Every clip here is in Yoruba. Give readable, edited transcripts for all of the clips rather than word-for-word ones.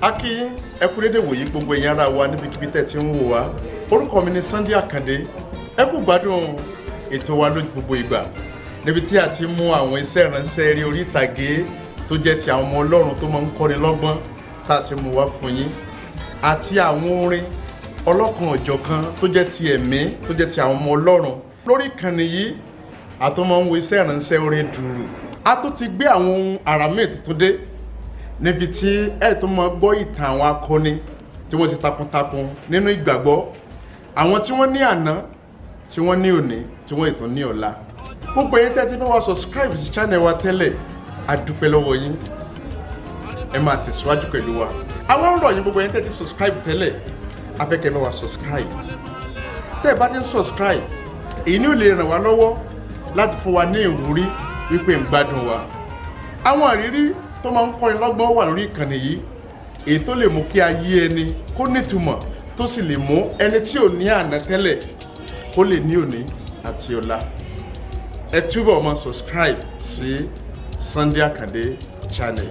Aki ẹ kú dédé wòyí gbogbo ẹ̀yin ará wa níbikíbi tẹ́ ti ń wò wá. Orúkọ mi ni Sunday Akande. Ẹ kú gbádùn ètò wa lójú gbogbo ìgbà. Níbi tí a ti mú àwọn iṣẹ́ ìránṣẹ́ eré orí ìtàgé tó jẹ́ ti àwọn ọmọ Ọlọ́run tó máa ń kọ́ni lọ́gbọ́n tá a ti mú wá fún yín. Àti àwọn orin ọlọ́kan ọ̀jọ̀kan tó jẹ́ ti ẹ̀mí tó jẹ́ ti àwọn ọmọ Ọlọ́run. Lórí ìkànnì yìí, a tún máa ń wo iṣẹ́ ìránṣẹ́ orin dùrù. A tún ti gbé àwọn ohun àrà míì tuntun dé. Níbi tí ẹ tó máa gbọ́ ìtàn àwọn akọni tí wọ́n ti takuntakun nínú ìgbàgbọ́, àwọn tí wọ́n ní àná, tí wọ́n ní òní, tí wọ́n ìtàn ní ọ̀la. Gbogbo ẹ̀yin tẹ́ ti fẹ́ wá subscribe sí channel wa tẹ́lẹ̀, a dúpẹ́ lọ́wọ́ yín. Ẹ máa tẹ̀síwájú pẹ̀lú wa. Àwọn ń rọ̀ yín gbogbo ẹ̀yin tẹ́ ti subscribe tẹ́lẹ̀, a fẹ́ kẹ́ bá wa subscribe. Tẹ́ ẹ bá ti ń subscribe, èyí ni ó lè ràn wá lọ́wọ́ láti fún wa ní ìwúrí wípé ń gbádùn wa. Àwọn àrírí tó máa ń kọ́ni lọ́gbọ́n wà lórí ìkànnì yìí, èyí tó lè mú kí ayé ẹni kó nítumọ̀ tó sì lè mú ẹni tí ò ní àná tẹ́lẹ̀ kó lè ní òní àti ọ̀la. Ẹ túbọ̀ máa subscribe sí Sunday Akande channel.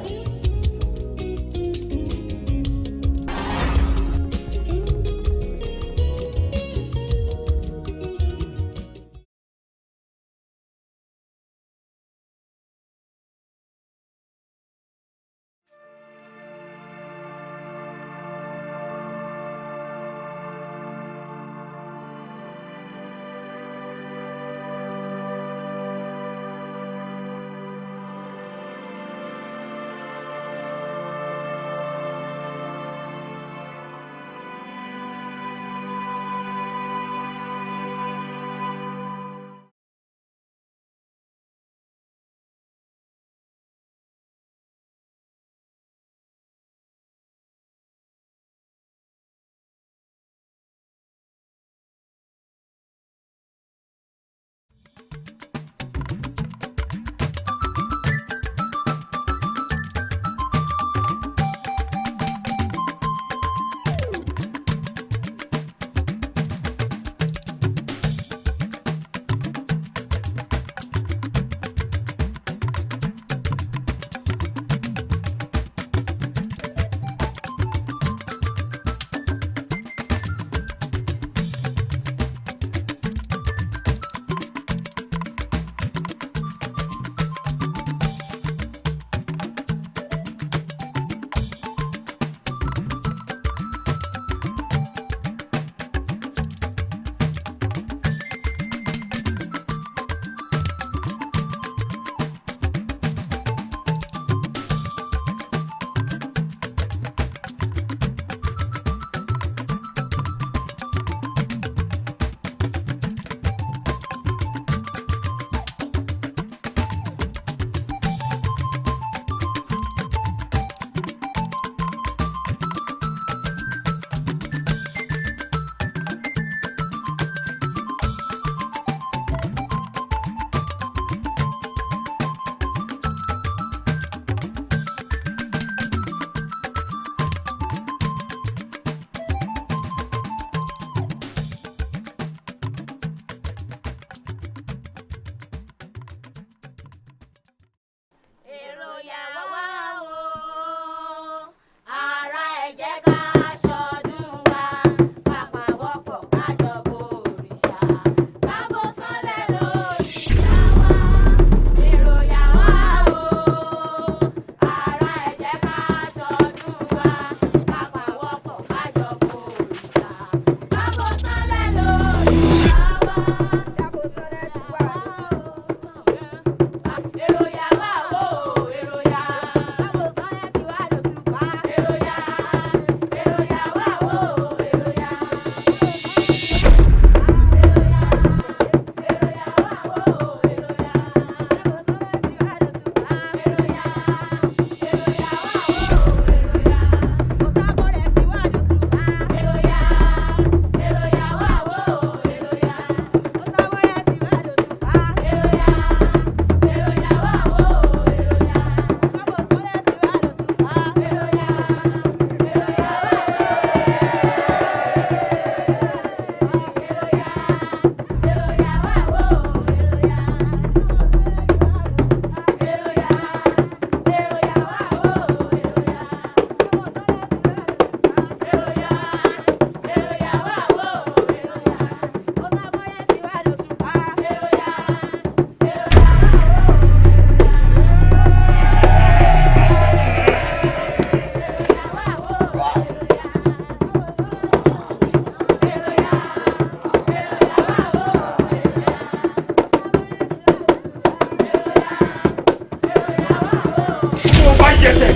tó bá yẹsẹ̀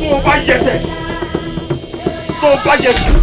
tó bá yẹsẹ̀ tó bá yẹsẹ̀.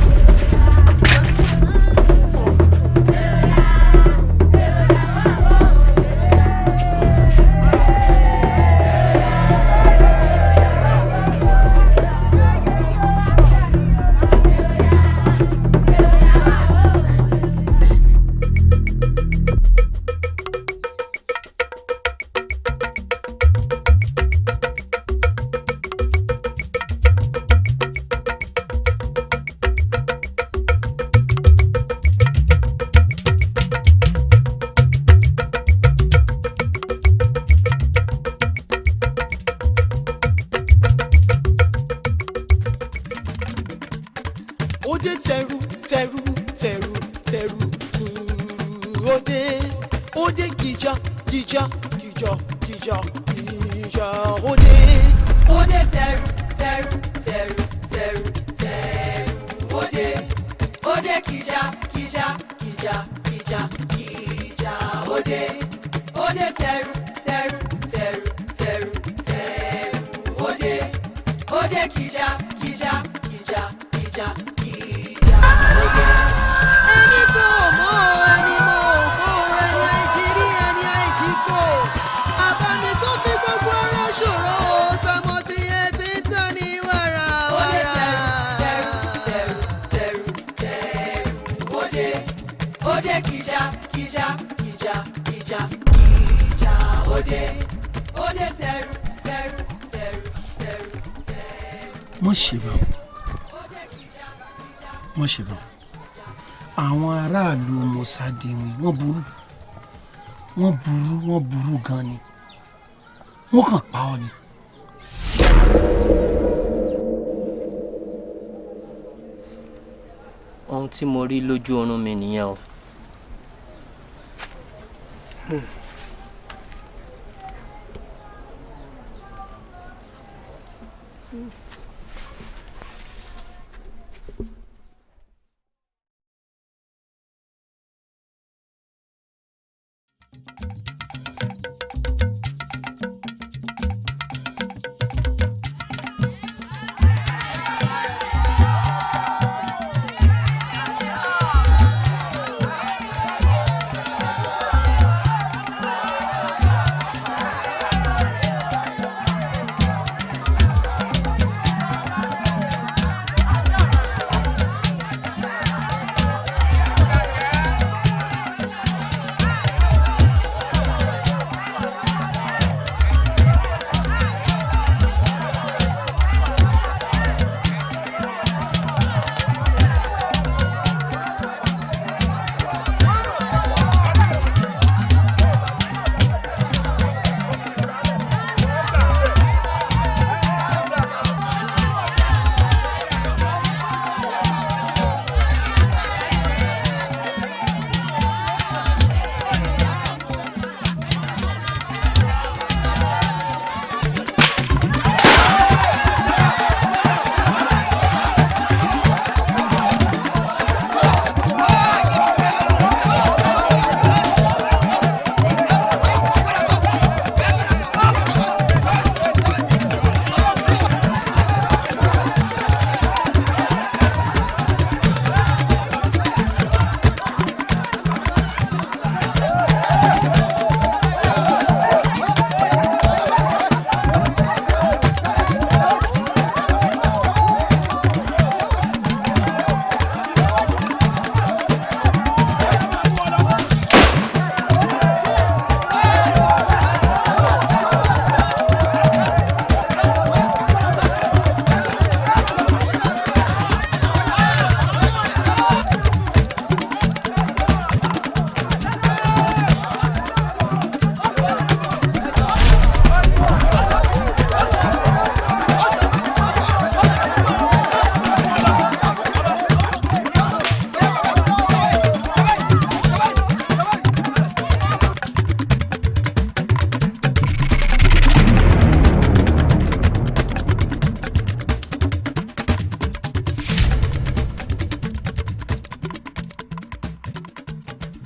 Àwọn aráàlú mọ̀sádìwìn wọ́n burú gan ni wọ́n kàn pa ọ́ ni. Ohun tí mo rí lójú oorun mi nìyẹn o.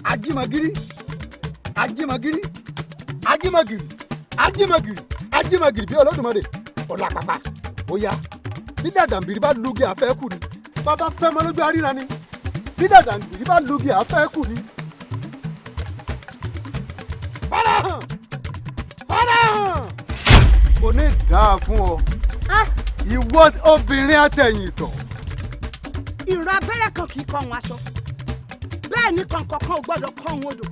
Ajimagiri, Ajimagiri, Ajimagiri, Ajimagiri, ajímọ̀gìrì bí Olódùmarè ọ̀la pàpà ó yá bí dàdàǹbìrì bá lugi àfẹ́ kù ni bàbá fẹ́ mọ́ lójú àríra ni bí dàdàǹbìrì bá lugi àfẹ́ kù ni. farahàn farahàn kò ní dáa fún ọ ìwọ obìnrin àtẹ̀yìn tọ̀. ìran abẹ́rẹ́ kan kì í kọ́ ohun aṣọ bẹ́ẹ̀ ni kọ̀ǹkọ̀ kan ò gbọ́dọ̀ kọ́ ohun odò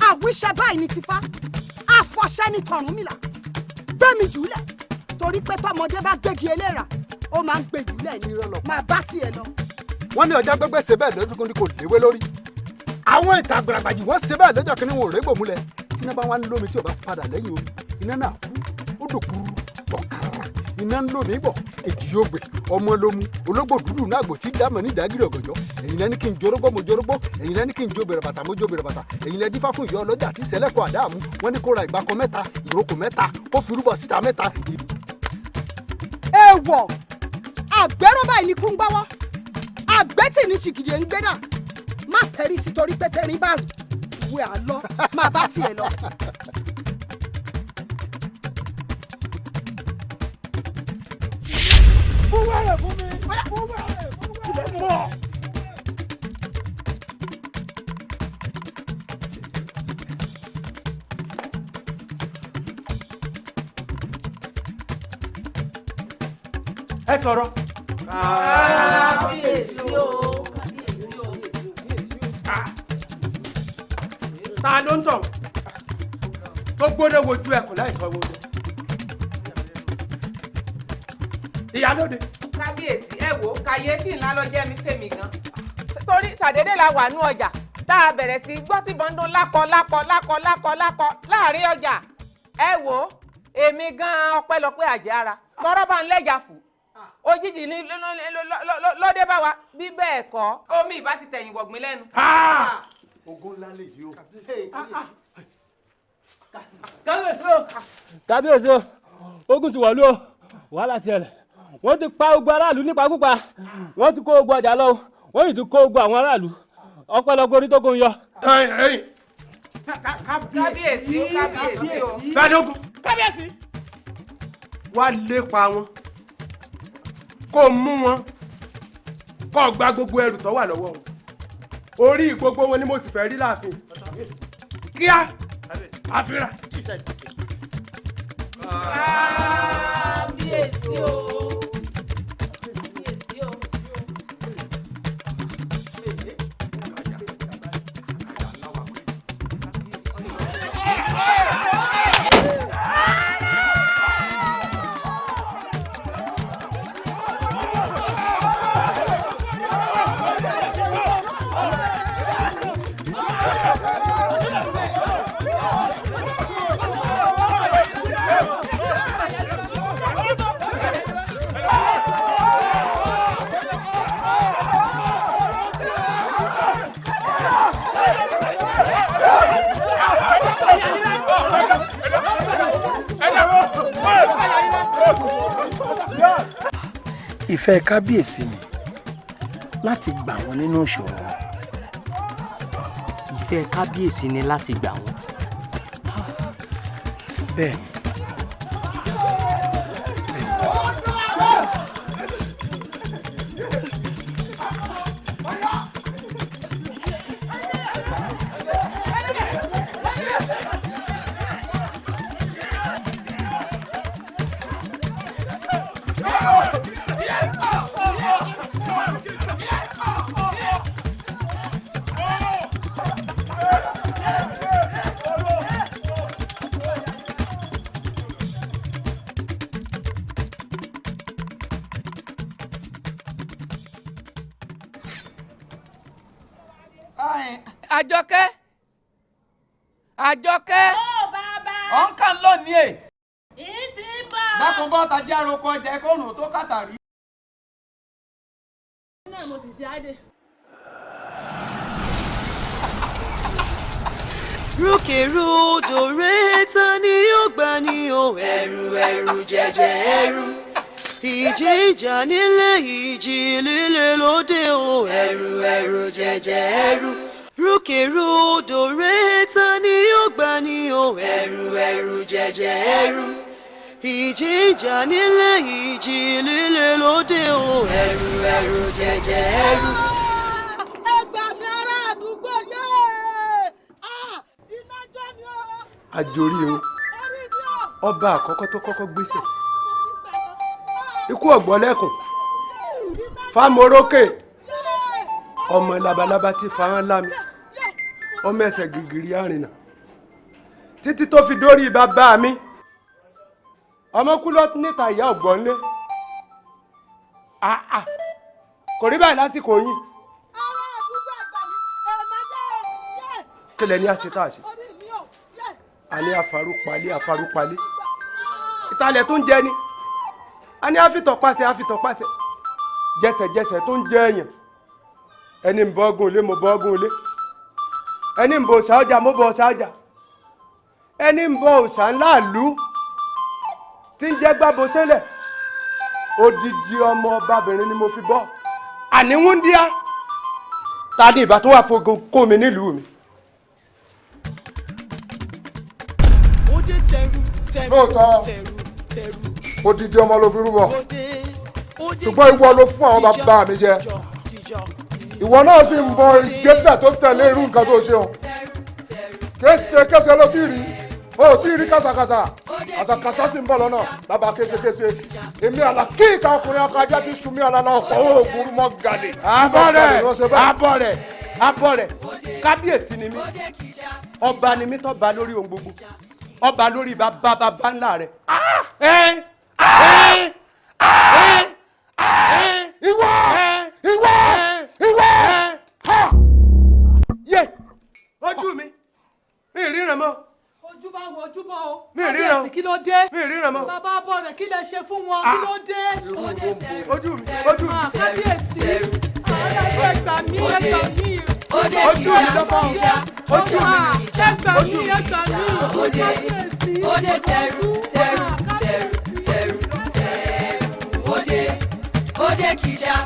àwíṣẹ́ báyìí ní tìfá àfọ̀ṣẹ́ ní tọ̀rúnmìlà gbẹ́mi jùlẹ̀ torí pé tọmọdé bá gbégi eléra ó máa ń gbé jùlẹ̀ ní ìrọ̀lọ́ máa bá tiẹ̀ lọ. wọ́n ní ọjà gbẹgbẹ́ ṣe bẹ́ẹ̀ lọ́jọ́ kí kò léwé lórí àwọn ìta àgbàlagbàjì wọ́n ṣe bẹ́ẹ̀ lọ́jọ́ kí wọn ò régbò múlẹ̀ tí iná bá wà ń lómi tí ò bá padà lẹ́yìn omi iná náà kú ó dòkúrú ọ̀kàrà iná ń lómi bọ̀ èjì yóò gbé ọmọ ló mu ológbò dúdú náà gbò tí dámọ̀ ní ìdágìrì ọ̀gànjọ́ ẹ̀yin lẹ́ni kí n jorógbó mo jorógbó ẹ̀yin lẹ́ni kí n jó bẹ̀rẹ̀ bàtà mo jó bẹ̀rẹ̀ bàtà ẹ̀yin lẹ́ni dífá fún ìyá ọlọ́jà tí sẹ́lẹ̀kọ̀ àdáàmú wọ́n ní kó ra ìgbàkọ mẹ́ta ìrókò mẹ́ta kó fi rúbọ síta mẹ́ta. èèwọ̀ àgbẹ̀rọ báyìí ni kú ń gbọ́wọ́ àgbẹ̀tì ní sìkìdì ń gbé náà má tẹ̀rí sí torí pé tẹ̀rín bá rù ìwé àlọ́ má bá tiẹ̀ lọ. fúwẹ́rẹ̀ fún mi fúwẹ́rẹ̀ ilẹ̀ mọ́. ẹ sọ̀rọ̀. kábíyèsí o. ta ló ń tọ̀ tó gbóná wojú ẹkùn láì sọ wọlé. ìyálóde. kábíyèsí ẹ wò kàyéfì ńlá ló jẹ́ mi fèmí gan torí ṣàdédé la wà nú ọjà tá a bẹ̀rẹ̀ sí gbọ́ tí bọ́ńdún lákọ láàrin ọjà ẹ wò èmi gan ọpẹ́lọpẹ́ àjẹ́ ara tọrọ bá ń lẹ́jà fún òjijì ní lóde bá wa bí bẹ́ẹ̀ kọ́ omi ìbá ti tẹ̀yìn wọ̀gbìn lẹ́nu. ogun ńlá lè yí o. kábíyèsí o ogun ti wọ̀lú o wàhálà tiẹ̀ lẹ̀ wọ́n ti pa ogun aráàlú nípakúpa wọ́n ti kó ogun ọjà lọ wọ́n yìí ti kó ogun àwọn aráàlú ọpẹ́lọpẹ́ orí tó kó ń yọ. kábíyèsí o. gbàdógún kábíyèsí. wá lépa wọn kó mú wọn kó gba gbogbo ẹrù tó wà lọ́wọ́ wọn orí gbogbo wọn ni mo sì fẹ́ rí láàfin kíá àfihàn. kábíyèsí o. ìfẹ́ kábíyèsí ni láti gbà wọ́n nínú ìṣòro. ìfẹ́ kábíyèsí ni láti gbà wọ́n. bẹ́ẹ̀ ni. Àjọkẹ́ Àjọkẹ́ ọ̀nkàn lónìí ẹ̀ dákun bọ́ tají aroko ọjà ẹ̀kọ́rùn tó kàtàrí. rúkèrúdò rẹ́ta ni yóò gbà ní o ẹ̀rù ẹ̀rù jẹ̀jẹ̀ ẹ̀rù ìjì ìjà nílé ìjì líle lóde o ẹ̀rù ẹ̀rù jẹ̀jẹ̀ ẹ̀rù rúkèrúdò rẹ́ta ni yóò gbà ní o ẹ̀rù ẹ̀rù jẹ̀jẹ̀ ẹ̀rù ìjì ìjà nílé ìjì líle lóde o ẹ̀rù ẹ̀rù jẹjẹ ẹ̀rù. ẹgbà mi ará àdúgbò yé iná jọ ni o. àjòrí irun ọba àkọ́kọ́ tó kọ́kọ́ gbèsè ikú ọ̀gbọ́lẹ́kùn fámorókè ọmọ labalábá tí fáwọn lámì ọmọ ẹsẹ̀ gìgìrì àrìnà títí tó fi dórí bàbá mi ọmọ kú lọ níta ìyá ọ̀gbọ́nlé kò rí báyìí lásìkò yín kílẹ̀ ní àṣetá àṣe àní àfarúpalé ìtàlẹ̀ tó ń jẹ ni a ní àfitọ̀pasẹ̀ jẹsẹ̀jẹsẹ̀ tó ń jẹ èèyàn ẹni ń bọ́ ọgùn ilé mo bọ́ ọgùn ilé ẹni ń bọ òòṣà ọjà mo bọ òòṣà ọjà ẹni ń bọ òòṣà ńlá ìlú tí ń jẹ́ gbábo sẹ́lẹ̀ odidi ọmọ ọbabìnrin ni mo fi bọ́ àníwúndíá ta ni ìbá tó wà fogun kó mi nílùú mi. lóòótọ́ odidi ọmọ ló fi rúbọ ṣùgbọ́n ìwọ ló fún àwọn bàbá mi jẹ ìwọ náà sì ń mọ ìgbésẹ̀ tó tẹ̀lé irú nǹkan tó ṣe o kése ló ti rí o ti rí kàṣàkàṣà àṣàkàṣà sì ń bọ̀ lọ́nà bàbá kése èmi àlàkíkà ọkùnrin ọkọ ajá ti sun mí ọ̀làlà ọ̀pọ̀ òògùn mọ́ gàdé. abọ́ rẹ̀ kábíyèsí ni mí ọba ni mí tó ba lórí ohun gbogbo ọba lórí bàbá ńlá rẹ̀. ìwọ yé ojú mi ìríran mọ́. ojú bá wo ojú bọ́ o. mi ìríran kábíyèsí kí ló dé. mi ìríran mọ́. bàbá bọ̀ rẹ̀ kí lè ṣe fún wọn kí ló dé. ojú mi. kábíyèsí ẹgbà mí ojú mi lọ́kọ́ ojú mi. ẹgbà mí kábíyèsí. Òde tẹ̀rù òde kìjà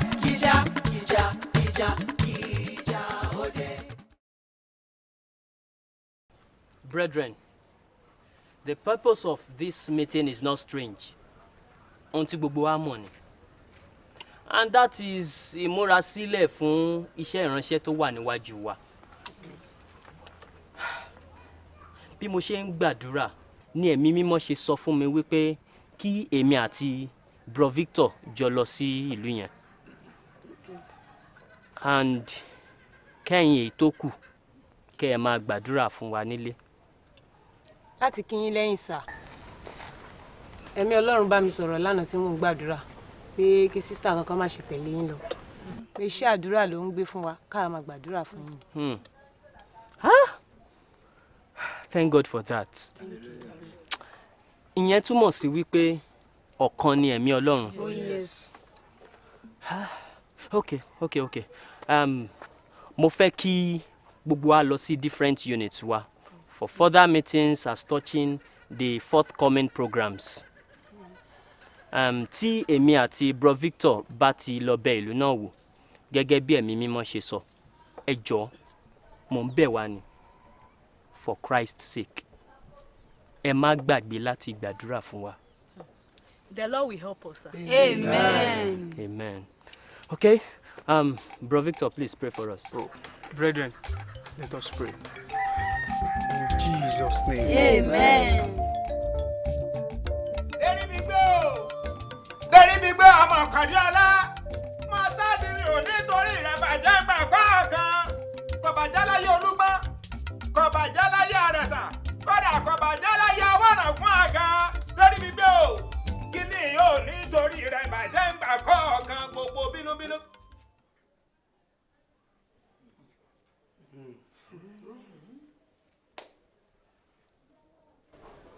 òde. Brethren, the purpose of this meeting is not strange. Until gbogbo wa mọ̀ ni. And that is ìmúrasílẹ̀ fún iṣẹ́ ìránṣẹ́ tó wà níwájú wa. Bí mo ṣe ń gbàdúrà ní ẹ̀mí mímọ́ ṣe sọ fún mi wípé kí èmi àti Bro Victor jọ lọ sí ìlú yẹn. And kẹ́yìn èyí tó kù kẹ́ ẹ máa gbàdúrà fún wa nílé. Láti kí yín lẹ́yìn sà, ẹ̀mí Ọlọ́run bá mi sọ̀rọ̀ lánàá tí mò ń gbàdúrà pé kí sísítà kankan má ṣe tẹ̀lé yín lọ. Pé iṣẹ́ àdúrà ló ń gbé fún wa ká máa gbàdúrà fún yín. Thank God for that. Ìyẹn túmọ̀ sí wípé ọ̀kan ni ẹ̀mí Ọlọ́run. Oh yes. Okay. Mo fẹ́ kí gbogbo wa lọ sí different units wa for further meetings as touching the forthcoming programs. Tí èmi àti Bro Victor bá ti lọ bẹ̀ ìlú náà wò gẹ́gẹ́ bí ẹ̀mí mímọ́ ṣe sọ, ẹ jọ̀ọ́ mò ń bẹ̀ wá ni for Christ's sake. Ẹ má gbàgbé láti gbàdúrà fún wa. The Lord will help us. Amen. Amen. Okay, Bro Victor, please pray for us. So, brethren, let us pray. In Jesus' name. Amen. Lérí mi gbé ọmọ ọ̀kadì ọlá. Mo sáàdì mi ò nítorí rẹ̀ bàjẹ́ gbàgbọ́ kan. Kò bàjẹ́ láyé Olúgbọ́n. Kò bàjẹ́ láyé Àrẹ̀sà. Kódà kò bàjẹ́ láyé Awọ́nà fún àga. Lérí mi gbé o. Kí ni yóò nítorí rẹ̀ bàjẹ́ gbàgbọ́ kan gbogbo bínúbínú.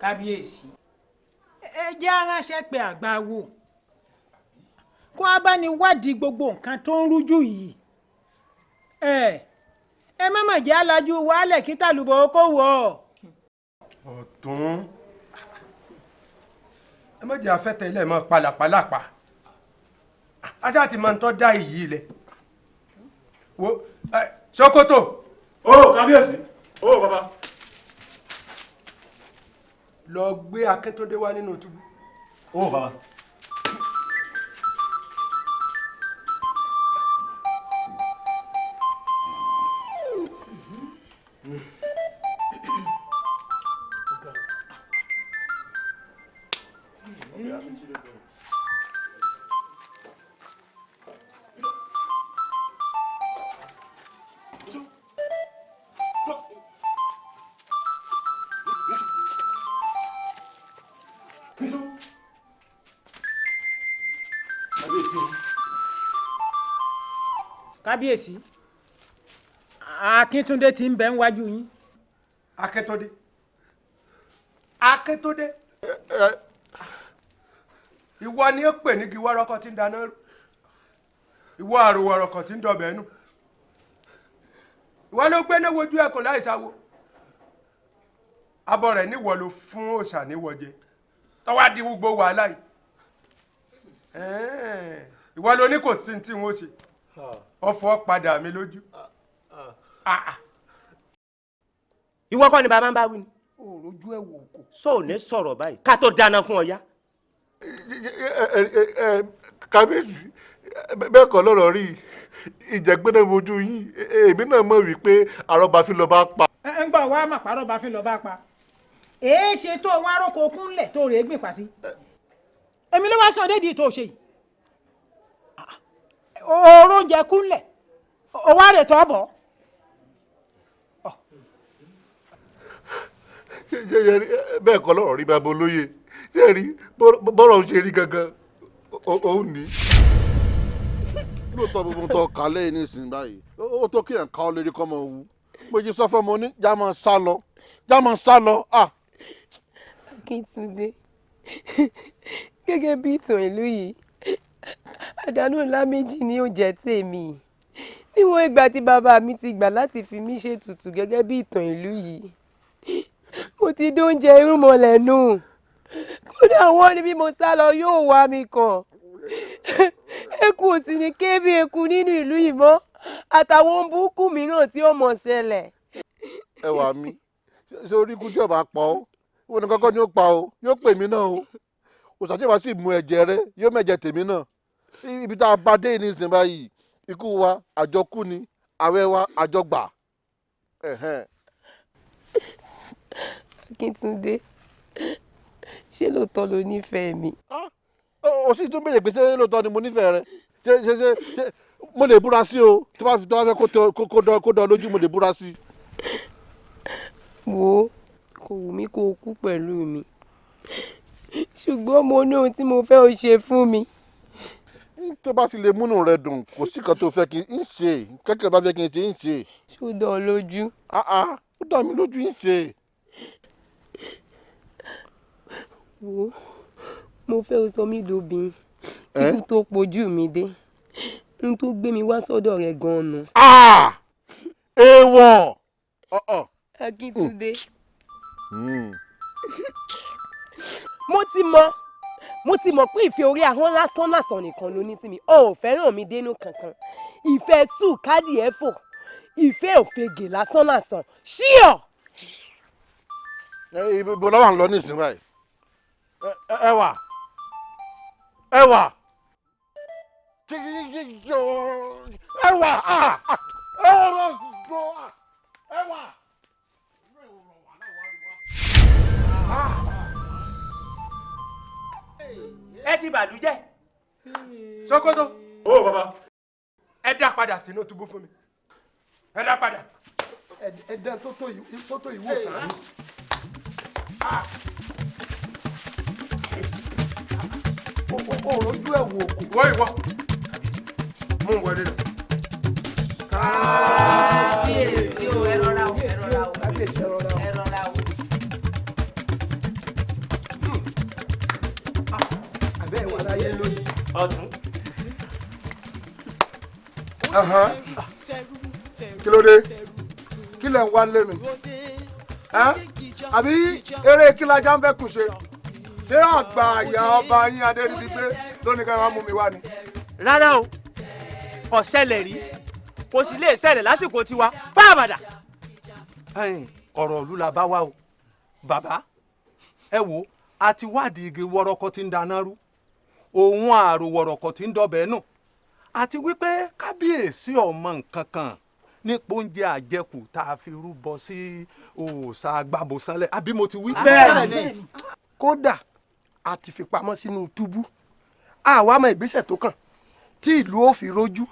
Kábíyèsí. Ẹ jẹ́ aránṣẹ́ pé àgbà wò. Kó a bá ní wádìí gbogbo nǹkan tó ń rújú yìí. Ẹ má mà jẹ́ alájú wàhálẹ̀ kí tàlùbọ̀ kó wọ̀. Ọ̀tún ẹ má jẹ́ afẹ́tẹ̀ ilẹ̀ mọ́ pàlàpàlàpà. Aṣá ti máa ń tọ́ dá ìyí ilẹ̀. Wo Ṣókótò. Kábíyèsí. Bàbá. Lọ gbé Akíntúndé wá nínú túbú. Ó bàbá. Kábíyèsí, Akíntúndé tí ń bẹ níwájú yín. Akíntúndé. Akíntúndé. Ìwọ ni ó pè ní giwọ́rọ́kọ tí ń dáná rú. Ìwọ àròwọ̀rọ̀kọ̀ tí ń dọ̀bẹ̀ nù. Ìwọ ló gbé ní wojú ẹkùn láì sáwo. Abọ́ rẹ̀ níwọ̀ ló fún òòṣà níwọ̀jẹ. Tọ́wá di gbogbo wàhálà yìí. Ìwọ ló ní kò sí tí wọ́n ṣe. Ọ̀fọ̀ padà mi lójú. Ìwọ kọ́ ni bàbá ń bá wí ni. Òrojú ẹ̀ wò kò. Sọ ní sọ̀rọ̀ báyìí ká tó dáná fún ọ yá. Kábíyèsí bẹ́ẹ̀ kọ́ lọ́rọ̀ rí ìjẹ́gbẹ́dẹ́ mojú yín èmi náà mọ̀ wípé àrọ́bàfin ló bá pa. ń gbọ́ wá mà pàrọ̀ bá fi lọ bá pa. èé ṣe tó wá rókò kúnlẹ̀ tó rèé gbìn pa sí. èmi ló wá sọ dédìí tó ṣe yìí. òórùn jẹ kúnlẹ̀ òwò àrè tó bọ̀. Bẹ́ẹ̀ kọ́ lọ́rọ̀ rí bàbá olóye ṣé rí bọ́rọ̀ ń ṣe rí gangan òun ní. lóòótọ́ gbogbo tó kà lẹ́yìn nísìnyí báyìí ó tó kéèyàn ká ọ lórí kọ́mọ wú mo jí sọ fún ọmọ ní já máa sá lọ. Akíntúndé gẹ́gẹ́ bí ìtàn ìlú yìí àdánù ńlá méjì ni ó jẹ́ tèmi níwọ̀n ìgbà tí bàbá mi ti gbà láti fi mí ṣètùtù gẹ́gẹ́ bí ìtàn ìlú yìí mo ti dóúnjẹ irúnmọlẹ̀ nù kódà wọ́n ní bí mo sá lọ yóò wá mi kàn eku ò sì ní ké bí eku nínú ìlú yìí mọ́ àtàwọn búkú mìíràn tí ó mọ̀ ṣẹlẹ̀. ẹ wà mí ṣé orí ikú tí ọba pa ọ wọn ní kọ́kọ́ ni ó pa ọ yóò pè mí náà o òṣàjọba sì mú ẹ̀jẹ̀ rẹ yóò mẹ̀jẹ̀ tèmi náà ibi tá a bá dé ní ìsìn báyìí ikú wa àjọkú ni àwẹ̀ wa àjọgbà. Akíntúndé ṣé lóòótọ́ ló nífẹ̀ẹ́ mi. ó sì tún béèrè pé ṣé lóòótọ́ ni mo nífẹ̀ẹ́ rẹ ṣé mo lè búra sí o tó bá fẹ́ kó dán lójú mo lè búra sí. wo kò wù mí kó o kú pẹ̀lú mi ṣùgbọ́n mo ní ohun tí mo fẹ́ o ṣe fún mi. tó bá ti lè múnú rẹ dùn kò sí kan tó fẹ́ kí n ṣe kẹ́kẹ́ bá fẹ́ kí n ṣe ń ṣe. ṣó dán ọ lójú. ó dá mi lójú ń ṣe. wo mo fẹ́ o sọ mí dobìn ikú tó pojú mi dé n tó gbé mi wá sọ́dọ̀ rẹ̀ gan-an. èèwọ̀. Akíntúndé. mo ti mọ̀ pé ìfẹ́ orí ahọ́n lásán nìkan ló ní sí mi o ò fẹ́ràn mi dénú kankan ìfẹ́ sùn káàdì ẹ̀ fò ìfẹ́ òfegè lásán ṣíọ̀. ibo lọ́wọ́ à ń lọ ní ìsìn báyìí ẹwà ẹwà. ẹ ti bàlújẹ́. Sókótó. Ó bàbá. ẹ dá padà sínú túbú fún mi ẹ dá padà. ẹ dá tó tó ìwò kan. òrojú ẹ̀ wò kò. wọ́ ìwọ mú un wọlé lọ. kábíyèsí o ẹ rọra o ẹ rọra o kábíyèsí ẹ rọra o ẹ rọra o. àbẹ́ ìwà láyé lónìí. ọdún. kí ló dé kí lẹ̀ ń wá lé mi àbí eré kí lajá ń fẹ́ kù ṣe ṣé àgbà àyà ọba yín adéríbigbé lónìí ká wá mú mi wá ni. rárá o kò ṣẹlẹ̀ rí kò sì lè ṣẹlẹ̀ lásìkò tiwa fáàbàdà. ọ̀rọ̀ ìlú la bá wá o bàbá ẹ wo a ti wádìí igi wọ́rọ́kọ́ tí ń dáná rú òun àrò wọ̀rọ̀kọ̀ tí ń dọbẹ̀ nù àti wípé kábíyèsí ọmọ nǹkan kan nípa oúnjẹ àjẹkù tá a fi rúbọ sí òòṣà agbábọ̀sánlẹ̀ àbí mo ti wí. bẹ́ẹ̀ni kódà a ti fi pamọ́ sínú túbú àwa mọ ìgbésẹ̀ tó kàn tí ìlú ó fi rojú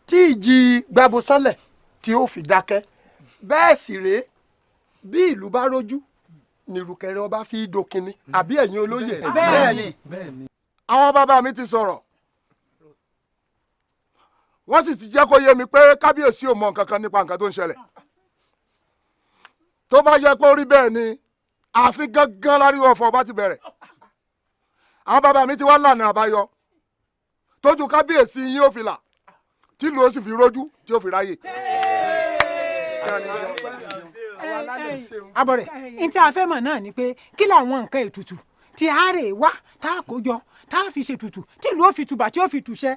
tí ìjì gbábọ̀sánlẹ̀ tí ó fi dákẹ́ bẹ́ẹ̀ sì rèé bí ìlú bá rojú nìrùkẹ̀rẹ̀ ọba fi dókinni àbí ẹ̀yin olóyè. bẹ́ẹ̀ni. àwọn bàbá mi ti sọ̀rọ̀ wọ́n sì ti jẹ́ kó yé mi pé kábíyèsí ò mọ nǹkan kan nípa nǹkan tó ń ṣẹlẹ̀ tó bá yẹ pé ó rí bẹ́ẹ̀ ni àfi gángan láríwọ̀ ọ̀fọ̀ bá ti bẹ̀rẹ̀ àwọn bàbá mi ti wá lànà àbáyọ tójú kábíyèsí yín ó fi là tìlú ó sì fi rójú tí ó fi ráyè. abọ̀rẹ̀ n tí a fẹ́ mọ̀ náà ni pé kí làwọn nǹkan ètùtù tí a rè wá tá a kó jọ tá a fi ṣètùtù tí ìlú ó fi tùbà tí ó fi tùṣẹ́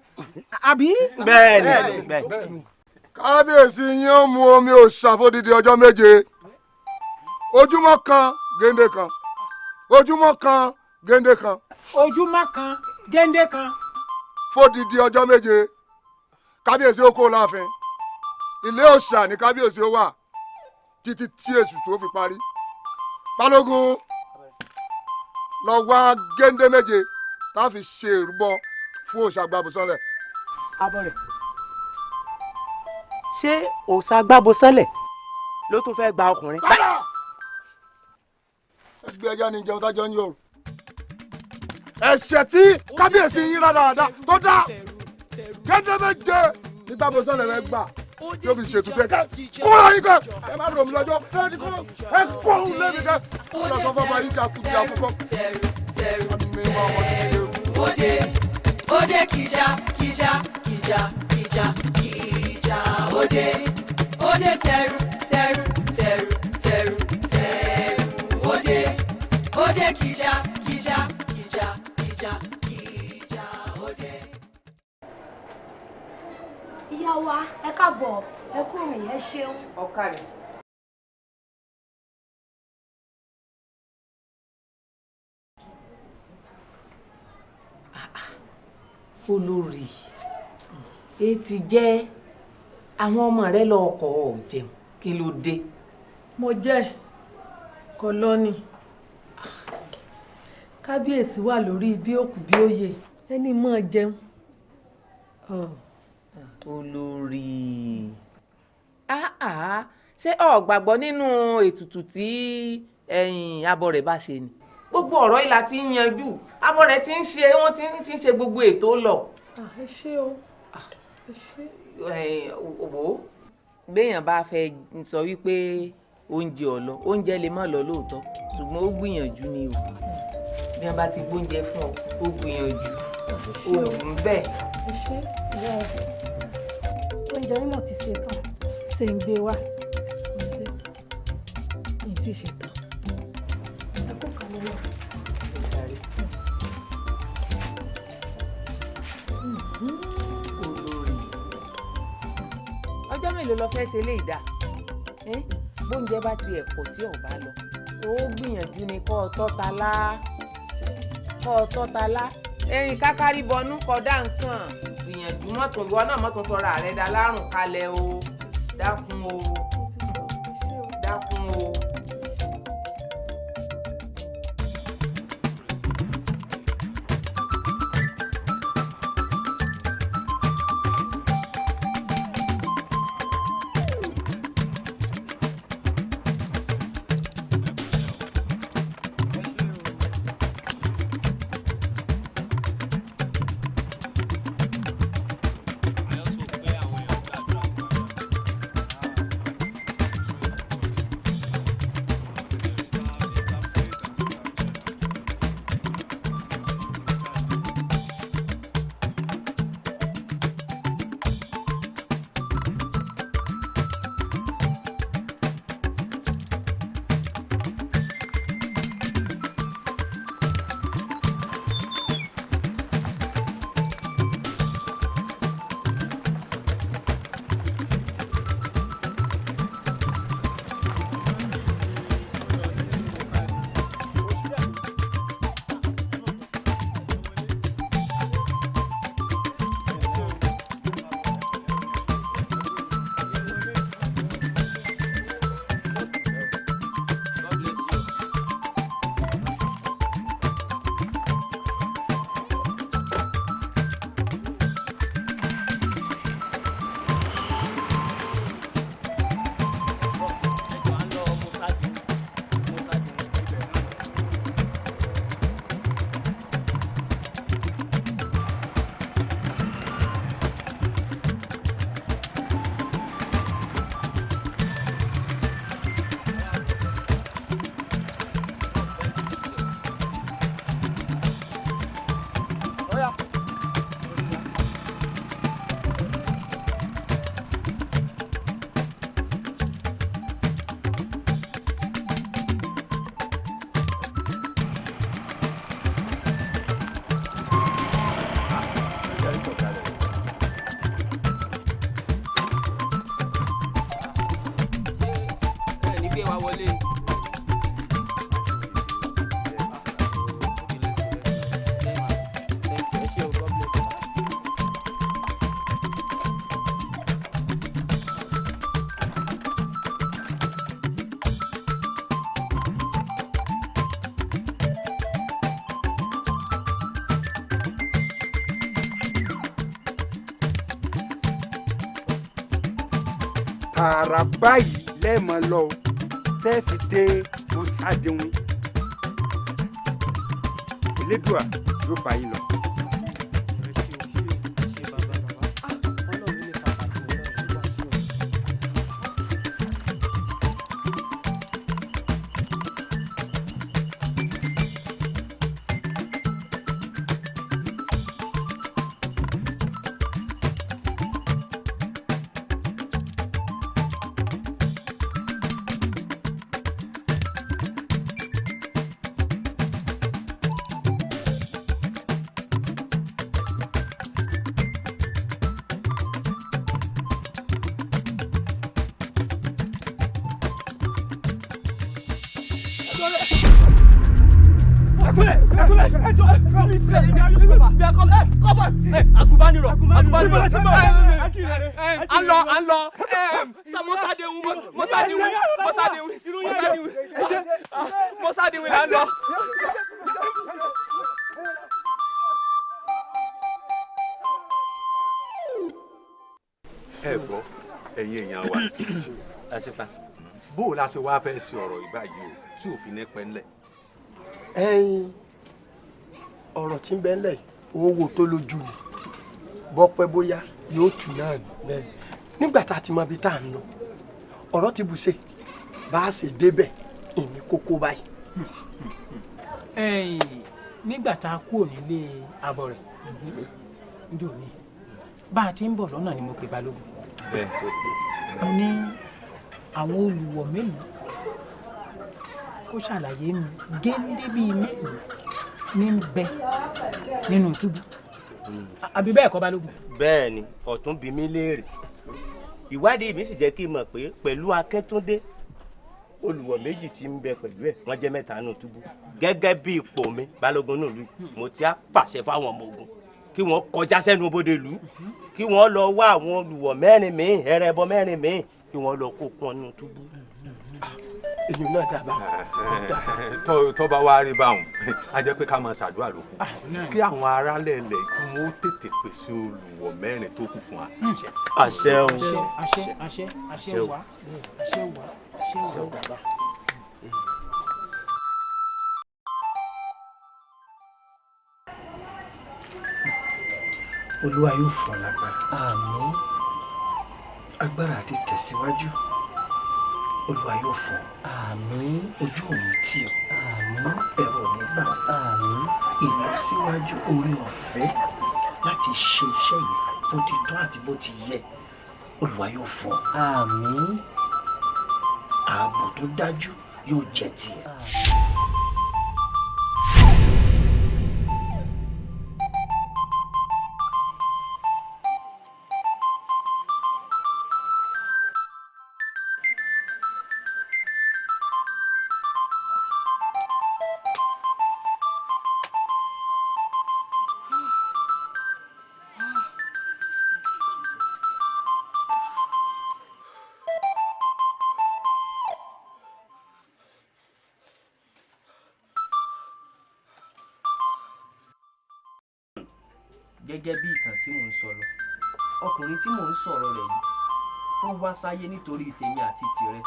àbí. bẹ́ẹ̀ni. kábíyèsí yín ó mu omi òòṣà fódìdí ọjọ́ méje ojúmọ́ kan géńdé kan ojúmọ́ kan géńdé kan. ojúmọ́ kan géńdé kan. fódìdí ọjọ́ méje kábíyèsí ó kó láàfin ilé òòṣà ní kábíyèsí ó wà títí tí èṣù tó fi parí. balógun lọ wá géńdé méje tá a fi ṣe ìrúbọ fún òòṣà Agbábọ̀sánlẹ̀. abọ́rẹ̀ ṣé òòṣà Agbábọ̀sánlẹ̀ ló tún fẹ́ gba ọkùnrin. ẹgbẹ́ ẹja ni jẹun tájọ́ ń yọrù. ẹ̀ṣẹ̀ tí kábíyèsí yín rádaràda tó dá géńdé méje ní Agbábọ̀sánlẹ̀ rẹ̀ gbà yóò fi ṣètò tẹ ká kóra yín kan ẹ má rò mí lọ́jọ́ ẹ kó òun lébi kẹ ó lọ sọ fọmọ yín jà kúkọ. Òde òde kìjà kìjà kìjà kìjà kìjà òde òde tẹrù tẹrù tẹrù tẹrù tẹrù òde òde kìjà kìjà kìjà kìjà kìjà òde. ìyá wa ẹ káàbọ̀ ẹ kú rìn ẹ ṣeun. ọ̀kàrẹ̀. olórí èyí ti jẹ́ àwọn ọmọ rẹ lọ ọkọ̀ ọ̀jẹun kí ló dé. mo jẹ́ kọlọ́nì kábíyèsí wà lórí bí òkú bí òye ẹni mọ́ jẹun. olórí ṣé o gbàgbọ́ nínú ètùtù tí abọ́ rẹ̀ bá ṣe ni gbogbo ọ̀rọ̀ ìlà tí ń yanjú abọ́ rẹ̀ ti ń ṣe wọ́n ti ń ṣe gbogbo ètò lọ. ẹ ṣé o ẹ ṣé. òwò béèyàn bá fẹ́ sọ wípé oúnjẹ ọ̀lọ́ oúnjẹ lè má lọ lóòótọ́ ṣùgbọ́n ó gbìyànjú ni o bí wọ́n bá ti gbóúnjẹ fún ọ ó gbìyànjú oògùn bẹ́ẹ̀. ẹ ṣé ìyá ẹ oúnjẹ mímọ́ ti ṣe tán ṣe ń gbé wá kò ṣe ní ti ṣe tán ẹ kó kalẹ̀ lọ. ọjọ́ mélòó lọ fẹ́ ṣe léyìí dá bóúnjẹ bá ti ẹ̀pọ̀ tí ò bá lọ ó gbìyànjú ni kọ́ ọ tọ́ta lá ẹ̀yìn kákárí bọnú kọdá nǹkan gbìyànjú mọ́tò ìwọ náà mọ́tò sọ̀rọ̀ àrẹ dá lárùn kalẹ̀ o dákun o dákun o. wọlé. tààrà báyìí lẹ́ẹ̀mọ́ lọ tẹ́ fi dé Mọ́sádéwìn Elédùà yóò bá yín lọ. Mọ́sádéwìn là ń lọ. ẹ gbọ́ ẹ̀yin èèyàn wa bó o la ṣe wá fẹ́ ṣe ọ̀rọ̀ ìgbà yìí o tí òfin ní pẹ́ ńlẹ̀. ẹ̀yin ọ̀rọ̀ tí ń bẹ ńlẹ̀ owó tó lójú ni bọ́pẹ́ bóyá yóò tù náà ni nígbà tá a ti mọ ibi tá à ń lọ ọ̀rọ̀ ti bùṣe bá a ṣe débẹ̀ ìní kókó báyìí. nígbà tá a kúrò nílé abọ rẹ̀ njó ni bá a ti ń bọ̀ lọ́nà ni mo pè balógun mo ní àwọn olùwọ̀ mélòó kó ṣàlàyé mi géńdé bíi mélòó ní bẹ nínú túbú àbí bẹ́ẹ̀ kọ́ balógun. bẹ́ẹ̀ ni ọ̀tún bí mi léèrè ìwádìí mi sì jẹ́ kí n mọ̀ pé pẹ̀lú Akẹ́túndé olùwọ̀ méjì tí ń bẹ pẹ̀lú ẹ̀ wọ́n jẹ́ mẹ́ta nínú túbú gẹ́gẹ́ bí ipò mi balógun náà lù mo ti á pàṣẹ fáwọn ọmọ ogun kí wọ́n kọjá sẹ́nu bodè lù kí wọ́n lọ wá àwọn olùwọ̀ mẹ́rin míì ẹrẹ̀bọ mẹ́rin míì kí wọ́n lọ kó kún nínú túbú. èyí náà dábàá. tó bá wá rí báwọn a jẹ́ pé ká máa ṣàdúrà lókun kí àwọn aráàlẹ̀ ilẹ̀ kí wọ́n tètè pèsè olùwọ̀ mẹ́rin tó kù fún wa. àṣẹ o. àṣẹ wá àṣẹ wá bàbá. Olúwa yóò fún ọ lágbára. àmín. agbára àti tẹ̀síwájú Olúwa yóò fún ọ. àmín. ojú òní tì ọ. àmín. ẹ̀rọ ní gbà ọ. àmín. ìlọsíwájú orí ọ̀fẹ́ láti ṣe iṣẹ́ yìí bó ti tọ́ àti bó ti yẹ Olúwa yóò fún ọ. àmín. ààbò tó dájú yóò jẹ́ tiẹ̀. gẹ́gẹ́ bí ìtàn tí mò ń sọ lọ ọkùnrin tí mò ń sọ̀rọ̀ rẹ̀ yìí ó wá sáyé nítorí tèmi àti tìrẹ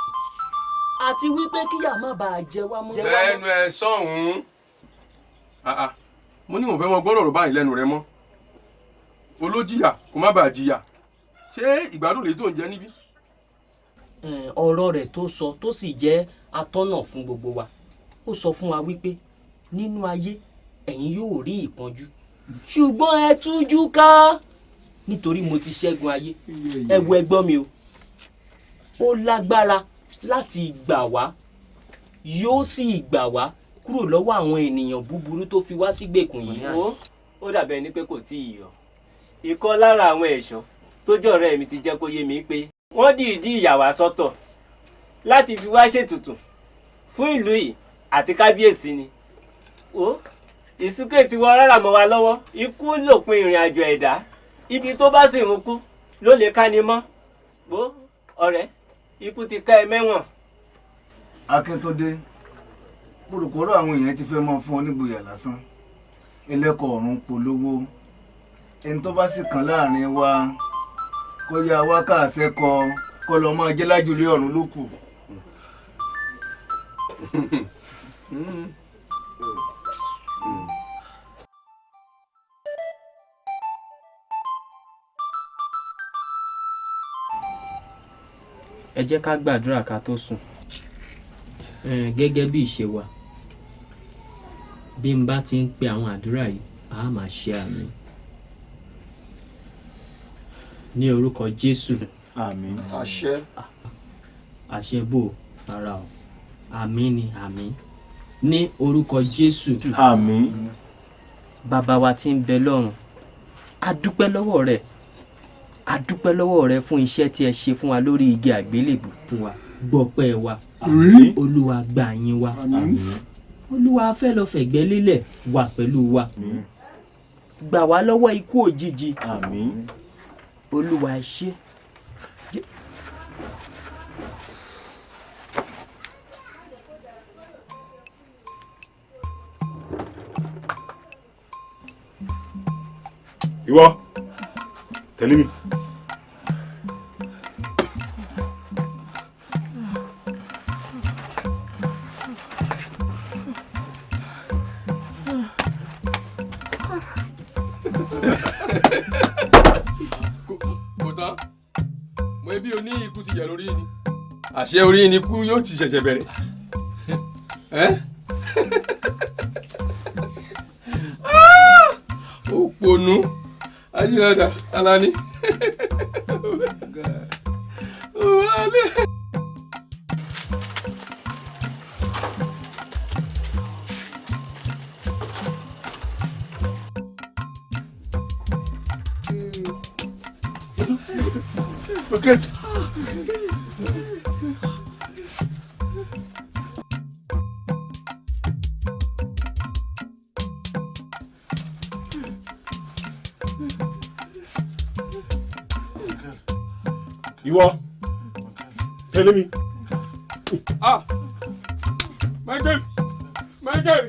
àti wípé kíyà má bàa jẹ wá mọ́. lẹ́nu ẹ sọ̀hún. mo ní mo fẹ́ mọ gbọ́dọ̀ rò báyìí lẹ́nu rẹ mọ́ olójìyà kó má bàa jìyà ṣé ìgbádùn lè tó ń jẹ níbí. ọ̀rọ̀ rẹ̀ tó sọ tó sì jẹ́ atọ́nà fún gbogbo wa ó sọ fún wa wípé nínú ayé ẹ̀yin yóò rí ìpọ́njú ṣùgbọ́n ẹ tújú ká nítorí mo ti ṣẹ́gun ayé ẹ wo ẹgbọ́n mi o ó lágbára láti gbà wá yóò sì gbà wá kúrò lọ́wọ́ àwọn ènìyàn búburú tó fi wá sígbèkùn yìí. ó dàbẹ̀ ní pé kò tí ì yọ ìkan lára àwọn ẹ̀ṣọ́ tó jẹ́ ọ̀rẹ́ mi ti jẹ́ kó yé mi pé wọ́n dìídì ìyà wá sọ́tọ̀ láti fi wá ṣètùtù fún ìlú yìí àti kábíyèsí ni. Ó ìsúkè ti wọ rárá mọ́ wa lọ́wọ́, ikú lòpin ìrìn àjò ẹ̀dá, ibi tó bá sì ń kú ló lè ká ni mọ́. Bó ọ̀rẹ́, ikú ti ká ẹ mẹ́wọ̀n. Akíntúndé, pòròpórò àwọn èèyàn ti fẹ́ mọ́ fún ọ nígboyà lásán. Ẹlẹ́kọ̀ọ́ ọ̀run polówó. Ẹni tó bá sì kàn láàrin wa kó yá wá káàsẹ́ kọ́ lọ máa jẹ́ lájúlé ọ̀run ló kù. Ẹ jẹ́ ká gbàdúrà ká tó sùn. Gẹ́gẹ́ bí ìṣe wa, bí n bá ti ń pe àwọn àdúrà yìí, a máa ṣe àmín. Ní orúkọ Jésù. Àmín. Àṣẹ. Àṣẹ bò rárá o. Àmín ni àmín. Ní orúkọ Jésù. Àmín. Bàbá wa tí ń bẹ lọ́run, a dúpẹ́ lọ́wọ́ rẹ. A dúpẹ́ lọ́wọ́ rẹ fún iṣẹ́ tí ẹ ṣe fún wa lórí igi àgbélébù fún wa. Gbọpẹ́ wa. Àmín. Olúwa gbà yín wa. Àmín. Olúwa fẹ́ lọ fẹ̀gbẹ́ lélẹ̀ wà pẹ̀lú wa. Àmín. Gbà wá lọ́wọ́ ikú òjijì. Àmín. Olúwa ẹ ṣé. Ìwọ, tẹ̀lé mi. Kò tán, mo ebi oní ikú ti yẹ lórí ni. Àṣẹ orí ni ikú yóò ti ṣẹ̀ṣẹ̀ bẹ̀rẹ̀. Òpònú ayírádà Alani. Okay. Ìwọ, tẹ̀lé mi. Michael! Michael!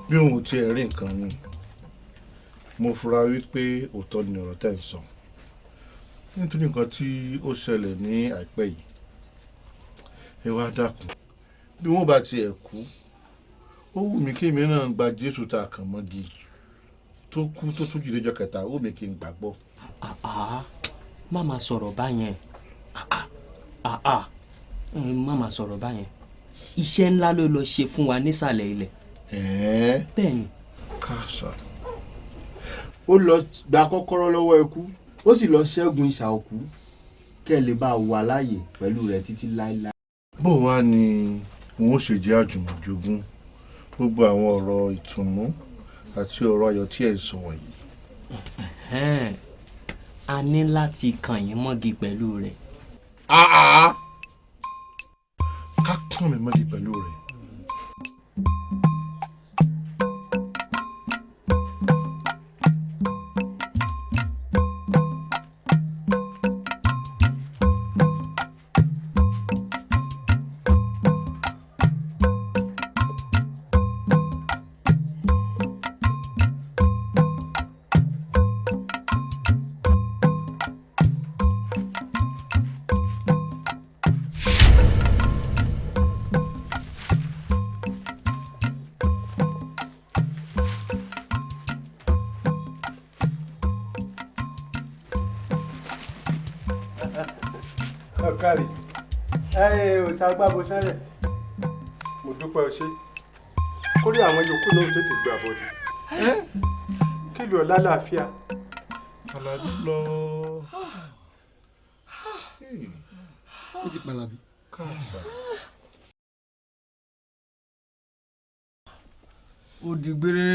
bí òun tiẹ̀ rí nǹkan mi mo fura wípé òótọ́ ni ọ̀rọ̀ tẹ́ ń sọ nítorí nǹkan tí ó ṣẹlẹ̀ ní àìpẹ́ yìí ẹ wá dákun bí wọ́n bá tiẹ̀ kú ó wù mí kí èmi náà gba Jésù tá a kàn mọ́gi tó kú tó tún jí lọ́jọ́ kẹta ó wù mí kí n gbàgbọ́. má máa sọ̀rọ̀ báyẹn má máa sọ̀rọ̀ báyẹn iṣẹ́ ńlá ló lọ ṣe fún wa nísàlẹ̀ ilẹ̀. bẹ́ẹ̀ ni. káàsà. ó lọ gba kọ́kọ́rọ́ lọ́wọ́ ikú ó sì lọ ṣẹ́gun ìṣà òkú kẹ́ ẹ lè bá wà láàyè pẹ̀lú rẹ̀ títí láéláé. bó wá ni wọn ó ṣe jẹ́ àjùmọ̀jogún gbogbo àwọn ọ̀rọ̀ ìtùnú àti ọ̀rọ̀ ayọ̀ tí ẹ̀ sọ wọ̀nyí. a ní láti kàn yín mọ́gi pẹ̀lú rẹ̀. ká kàn mí mọ́gi pẹ̀lú rẹ̀. ọ̀kàrí òṣàgbàbọ̀ sálẹ̀ mo dúpẹ́ ọ ṣe kórí àwọn yòókù náà tètè gbà bọ́dé kí ló lálàáfíà. Àlàbí lọ. ó ti pàlàbí. káàsà. ó di gbére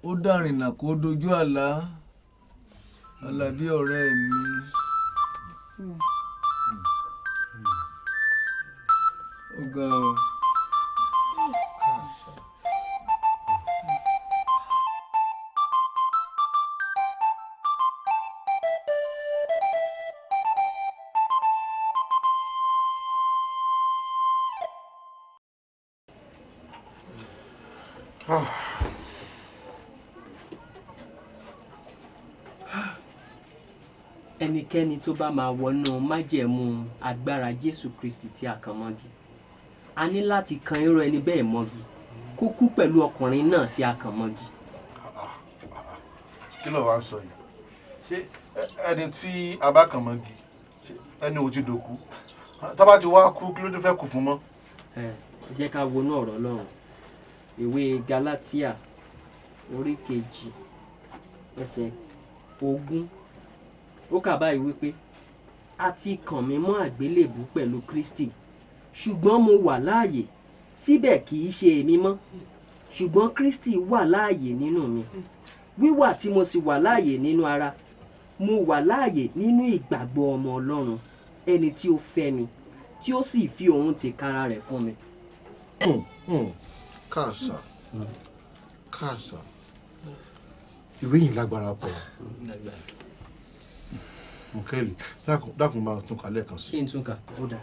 ó dàrìnà kó dojú àlá Àlàbí ọ̀rẹ́ mi. ó ga ọ. ẹnikẹ́ni tó bá máa wọnú májẹ̀mú agbára Jésù Kristi tí a kàn mọ́gi a ní láti kan irú ẹni bẹ́ẹ̀ mọ́gi kó kú pẹ̀lú ọkùnrin náà tí a kàn mọ́gi. kí ló wá ń sọ yìí ṣé ẹni tí a bá kàn mọ́gi ẹni ò ti dòkú tá bá ti wá kú kí ló tó fẹ́ kù fún mọ́. ẹ jẹ́ ká wọnú ọ̀rọ̀ Ọlọ́run ìwé Gálátíà orí 2 ẹsẹ̀ 20 ó kà báyìí wípé a ti kàn mí mọ́ àgbélébù pẹ̀lú Kristi ṣùgbọ́n mo wà láàyè síbẹ̀ kì í ṣe èmi mọ́ ṣùgbọ́n Kristi wà láàyè nínú mi wíwà tí mo sì wà láàyè nínú ara mo wà láàyè nínú ìgbàgbọ́ ọmọ Ọlọ́run ẹni tí ó fẹ́ mi tí ó sì fi òun tìkára rẹ̀ fún mi. káàsà káàsà ìwé yìí lágbára pọ̀. Mùkẹ́lì dákun máa tún kà lẹ́ẹ̀kan sí. kí n tún kà ó dà.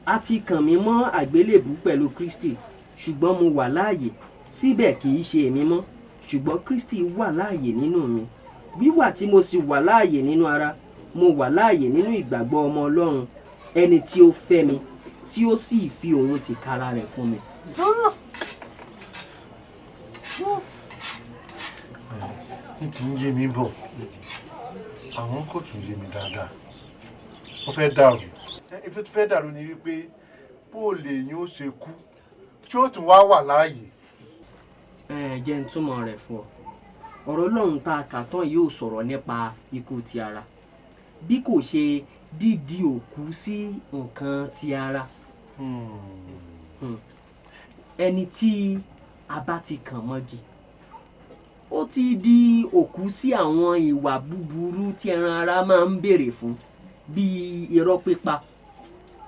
a ti kàn mí mọ́ àgbélébù pẹ̀lú Kristi ṣùgbọ́n mo wà láàyè síbẹ̀ kì í ṣe èmi mọ́ ṣùgbọ́n Kristi wà láàyè nínú mi wíwà tí mo sì wà láàyè nínú ara mo wà láàyè nínú ìgbàgbọ́ ọmọ Ọlọ́run ẹni tí ó fẹ́ mi tí ó sì fi òun tìkára rẹ̀ fún mi. ní ti ń yé mi bọ̀ àwọn kò tún yé mi dáadáa wọ́n fẹ́ dàrú ibi tó fẹ́ dàrú ni wípé bóòlù èyàn ó ṣe kú tí ó tún wá wà láàyè. jẹ́ n túmọ̀ rẹ̀ fún ọ ọ̀rọ̀ Ọlọ́run tá a kà tán yóò sọ̀rọ̀ nípa ikú ti ara bí kò ṣe dídi òkú sí nǹkan ti ara ẹni tí a bá ti kàn mọ́gi ó ti di òkú sí àwọn ìwà búburú tí ẹran ara máa ń béèrè fún bíi irọ́ pípa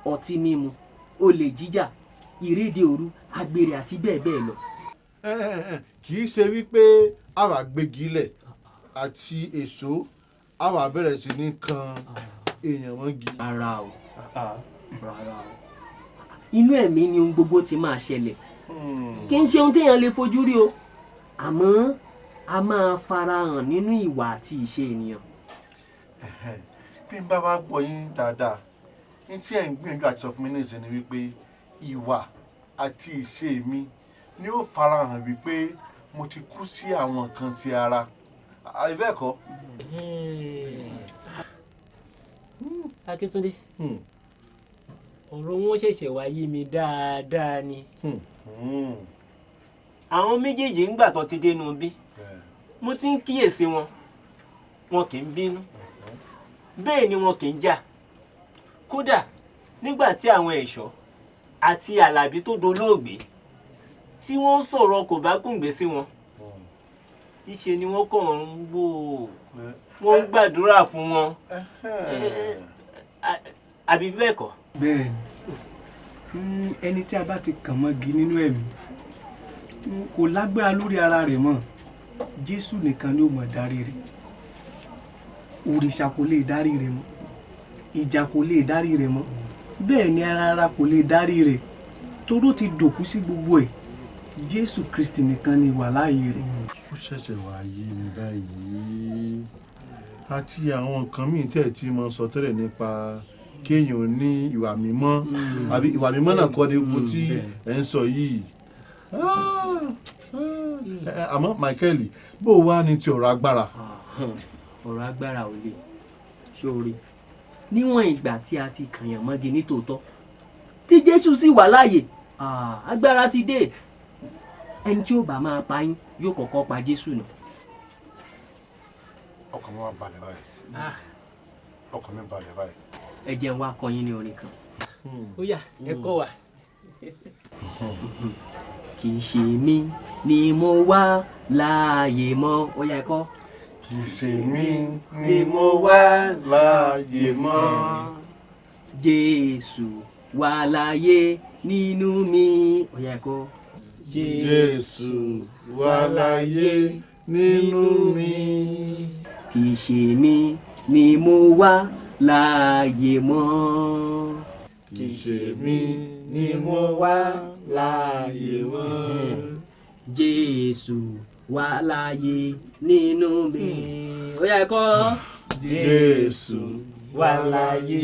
ọtí mímu olè jíjà ìrédè òru àgbèrè àti bẹ́ẹ̀ bẹ́ẹ̀ lọ. kì í ṣe wípé àwa gbégi lẹ̀ àti èso àwa bẹ̀rẹ̀ sí ní kan èèyàn mọ́gi. rárá o rárá o inú ẹ̀mí ni ohun gbogbo ti máa ṣẹlẹ̀ kì í ṣe ohun téèyàn lè fojú rí o àmọ́ a máa farahàn nínú ìwà àti ìṣe ènìyàn. bí n bá wá gbọ́ yín dáadáa ní tí ẹ̀ ń gbìyànjú àti sọ fún mi ní ìsìn ni wípé ìwà àti ìṣe mi ni ó farahàn wípé mo ti kú sí àwọn nǹkan ti ara àbí bẹ́ẹ̀ kọ́. Akíntúndé ọ̀rọ̀ wọn ṣẹ̀ṣẹ̀ wá yé mi dáadáa ni. Àwọn méjèèjì ń gbà tó ti dénú bí mo ti ń kíyèsí wọn kì í bínú bẹ́ẹ̀ ni wọn kì í jà kódà nígbà tí àwọn ẹ̀ṣọ́ àti Àlàbí tó dolóògbé tí wọ́n sọ̀rọ̀ kò bá kùngbé sí wọn ìṣe ni wọ́n kàn ń wò wọ́n ń gbàdúrà fún wọn àbí bẹ́ẹ̀ kọ́. bẹ́ẹ̀ ẹni tí a bá ti kàn mọ́gi nínú ẹ̀mí kò lágbára lórí ara rẹ̀ mọ́ Jésù nìkan ni ó mọ̀ dárí rẹ̀ òrìṣà kò lè dárí rẹ̀ mọ́ ìjà kò lè dárí rẹ̀ mọ́ bẹ́ẹ̀ ni ara kò lè dárí rẹ̀ toró ti dòkú sí gbogbo ẹ̀ Jésù Kristi nìkan ni wà láàyè rẹ̀. ó ṣẹ̀ṣẹ̀ wá yé mi báyìí àti àwọn nǹkan míì tẹ̀ tí mo sọ tẹ́lẹ̀ nípa kéèyàn ní ìwà mímọ́ àbí ìwà mímọ́ náà kọ́ ni gbogbo tí ẹ̀ ń sọ yìí àmọ́ Michael bó o wá ní ti ọ̀rọ̀ agbára. ọ̀rọ̀ agbára ò lè ṣóore níwọ̀n ìgbà tí a ti kàyàn mọ́gi ní tòótọ́ tí Jésù sì wà láàyè agbára ti dé ẹni tí ó bá máa pa yín yóò kọ́kọ́ pa Jésù nù. ọkàn mi wá balẹ̀ báyìí ọkàn mi balẹ̀ báyìí. ẹ jẹ́ n wá kọ́ yín ní orin kan. ó yá ẹ kọ́ wa. kì í ṣe mí ni mo wà láàyè mọ́ ó yá ẹ kọ́. kì í ṣe mí ni mo wà láàyè mọ́. Jésù wà láàyè nínú mi ó yá ẹ kọ́. Jésù wà láàyè nínú mi. kì í ṣe mí ni mo wà láàyè mọ́. kì í ṣe mí ni mo wà láàyè mọ́. Jésù wà láàyè nínú mi ó yá ẹ kọ́. Jésù wà láàyè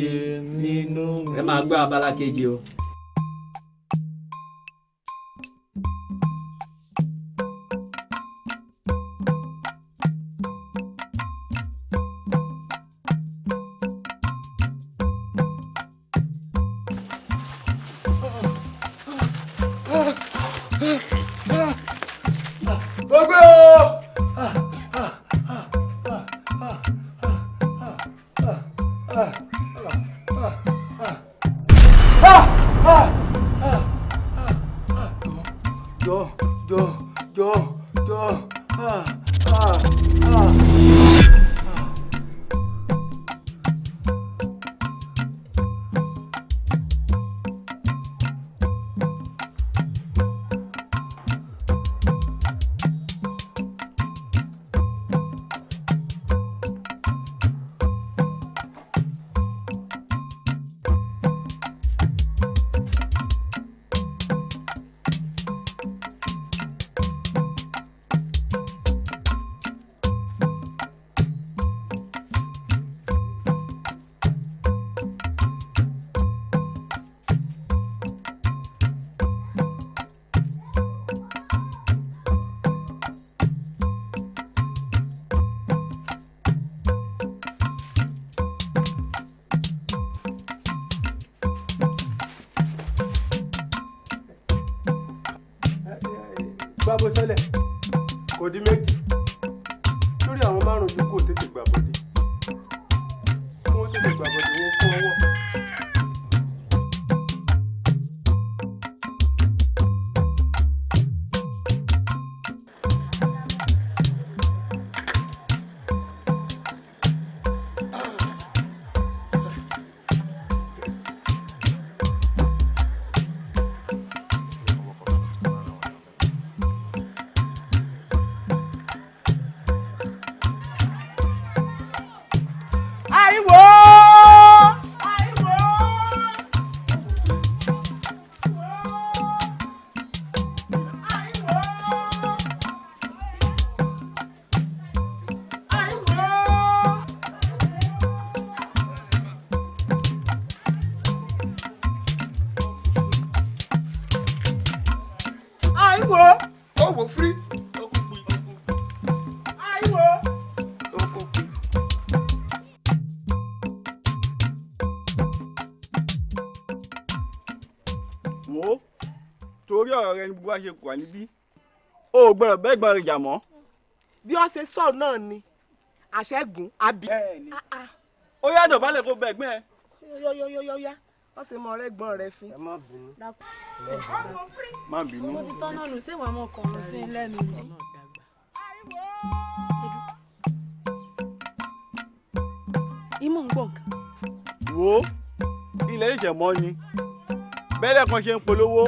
nínú mi. ẹ máa gbọ́ abala kejì o. Gbogbo o. gbàbọ sẹlẹ̀ kò di méjì lórí àwọn márùn tó kù tètè gbàbọdé wọn tètè gbàbọdé wọn kó ọwọ́. nítorí ọ̀rọ̀ rẹ ni gbogbo wa ṣe wà níbí o ò gbọ́dọ̀ bẹ́ẹ̀ gbọ́n rẹ̀ jà mọ́. bí wọ́n ṣe sọ náà ni àṣẹ́gun àbí. ó yá dọ̀bálẹ̀ kó bẹ ẹ̀gbẹ́ ẹ. yọ́yọ́yọ́yọ́yá wọ́n ṣe mọ ọ̀rẹ́ gbọ́n rẹ fín. ẹ má bínú. má bínú. mo ti tọ́nà nù ṣé wàá mọ̀ kọ̀ọ̀rọ̀ sí i lẹ́nu ni. ìmọ̀ ń gbọ̀n kan. wo ilẹ̀ ìṣẹ̀ mọ́ ni bẹ́ẹ̀ kan ṣe ń polówó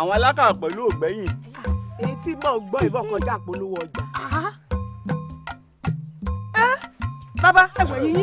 àwọn alákàrà pẹ̀lú ògbẹ́yìn. èyí tí mò ń gbọ́ ìbọn kọjá polówó ọjà. bàbá ẹgbẹ́ yìí.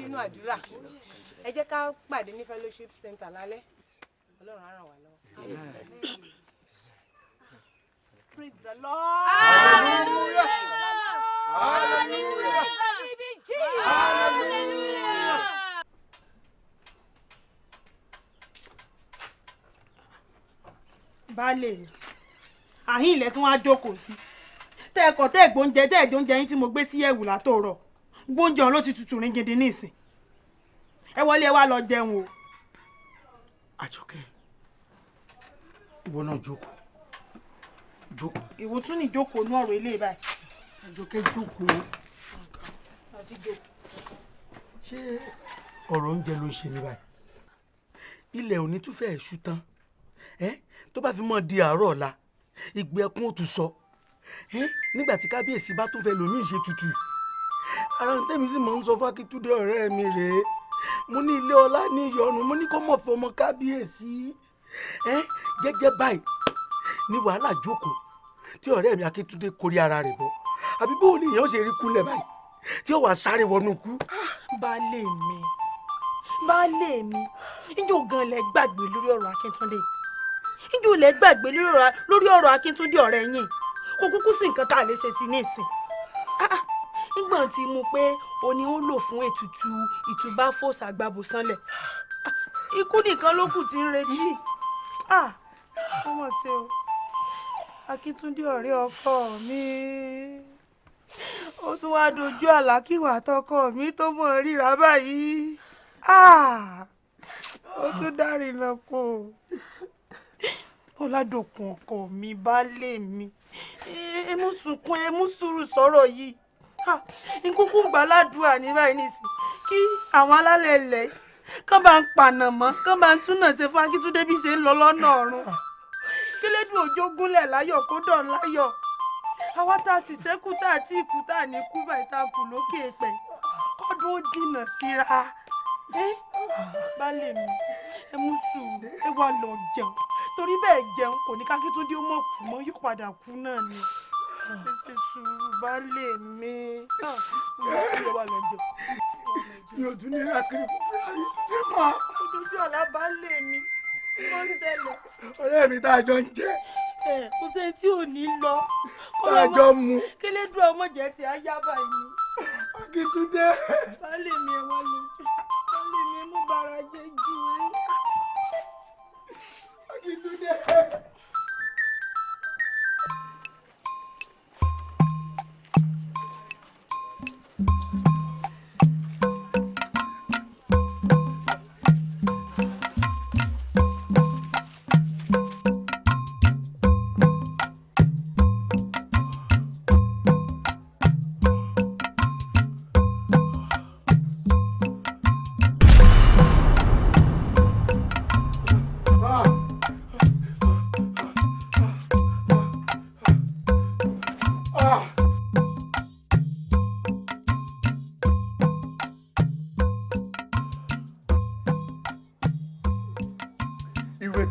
Nínú àdúrà ẹ jẹ́ ká pàdé ní fellowship center lálẹ́ Ọlọ́run á ràn wá lọ́wọ́. Praise the Lord. Hallelujah. Hallelujah. Hallelujah. Baálé mi àhín ilẹ̀ tí wọ́n á jókòó sí tẹ́ ẹ̀kọ́ tẹ́ ẹ̀gbóúnjẹ tẹ́ ẹ̀jọ́ oúnjẹ yín tí mo gbé sí ẹ̀wù látòrọ̀ gbóúnjẹ ọ̀hún ló ti tutù rí gidi nísìn ẹ wọlé ẹ wá lọ jẹun o. Àjọkẹ́ ìwọ náà jókòó jókòó. ìwọ tún ní ìjókòó ní ọ̀rọ̀ ilé báyìí. Àjọkẹ́ jókòó. àti jókòó. ṣé ọ̀rọ̀ oúnjẹ ló ń ṣe ní báyìí ilẹ̀ òní tún fẹ́ẹ́ ṣú tán tó bá fi mọ́ di àárọ̀ ọ̀la ìgbẹ́ ẹkún ó tún sọ nígbà tí kábíyèsí bá tún fẹ́ lòmíì ṣe tutù ara ń tẹ́mi sì máa ń sọ fákítúndé ọ̀rẹ́ mi rèé mo ní ilé ọlá ní ìyọnu mo ní kó mọ̀ fún ọmọ kábíyèsí jẹ́jẹ́ báyìí ní wàhálà jókòó tí ọ̀rẹ́ mi akíntúndé kórí ara rẹ̀ bọ́ àbí bóun ni èèyàn ṣe rí kúnlẹ̀ báyìí tí ó wàá sáré wọnú kú. baálé mi ijó gan lẹ gbàgbé lórí ọ̀rọ̀ akíntúndé ijó lẹ gbàgbé lórí ọ̀rọ̀ akíntúndé ọ̀rẹ́ yín kò kúkú sí nǹkan tá a lè ṣe sí ní ìsìn nígbà tí mo pé òní ó lò fún ètùtù ìtúbá fòsà gbàbò sánlẹ̀ ikú nìkan ló kù tí ń retí ó mọ̀ ṣe o akíntúndé ọ̀rẹ́ ọkọ mi ó tún wáá dojú àlákìwà tọkọ mi tó mọ̀ ríra báyìí ó tún dárìnà kó ọládòkun ọkọ mi baálé mi emú sunkún emú sùúrù sọ̀rọ̀ yìí nkúkú gbàládùá ní báyìí nìsín kí àwọn alálẹ̀ ilẹ̀ kán bá ń pànà mọ́ kán bá ń túnà ṣe fún akíntúndé bí ṣe ń lọ lọ́nà ọ̀run kílédùn òjò gúnlẹ̀ láyọ̀ kó dọ̀ láyọ̀ àwa tá a sì ṣẹ́kù tá a tí ikú tá a ní kú báyìí tá a kù lókè pẹ̀ kọ́dún ó jìnnà síra baálé mi ẹ mú sùúrù ẹ wá lọ jẹun torí bẹ́ẹ̀ jẹun kò ní kákíntúndé ó mọ̀ kú mọ́ yóò padà kú náà ni ẹ ṣe sùúrù baálé mi ẹ wá lọ jẹun. yóò tún ní rákìrì fún ayé tó mọ́. ojú ọ̀la baálé mi wọ́n ń ṣẹlẹ̀. ọ̀rẹ́ mi tá a jọ ń jẹ. kò sẹ́ni tí ò ní lọ. tá a jọ ń mu. kílódé ọmọdé tí a yá báyìí. Akíntúndé. baálé mi ẹ wá lọ jẹ baálé mi mú bàrà jẹ jù ú. Akíntúndé.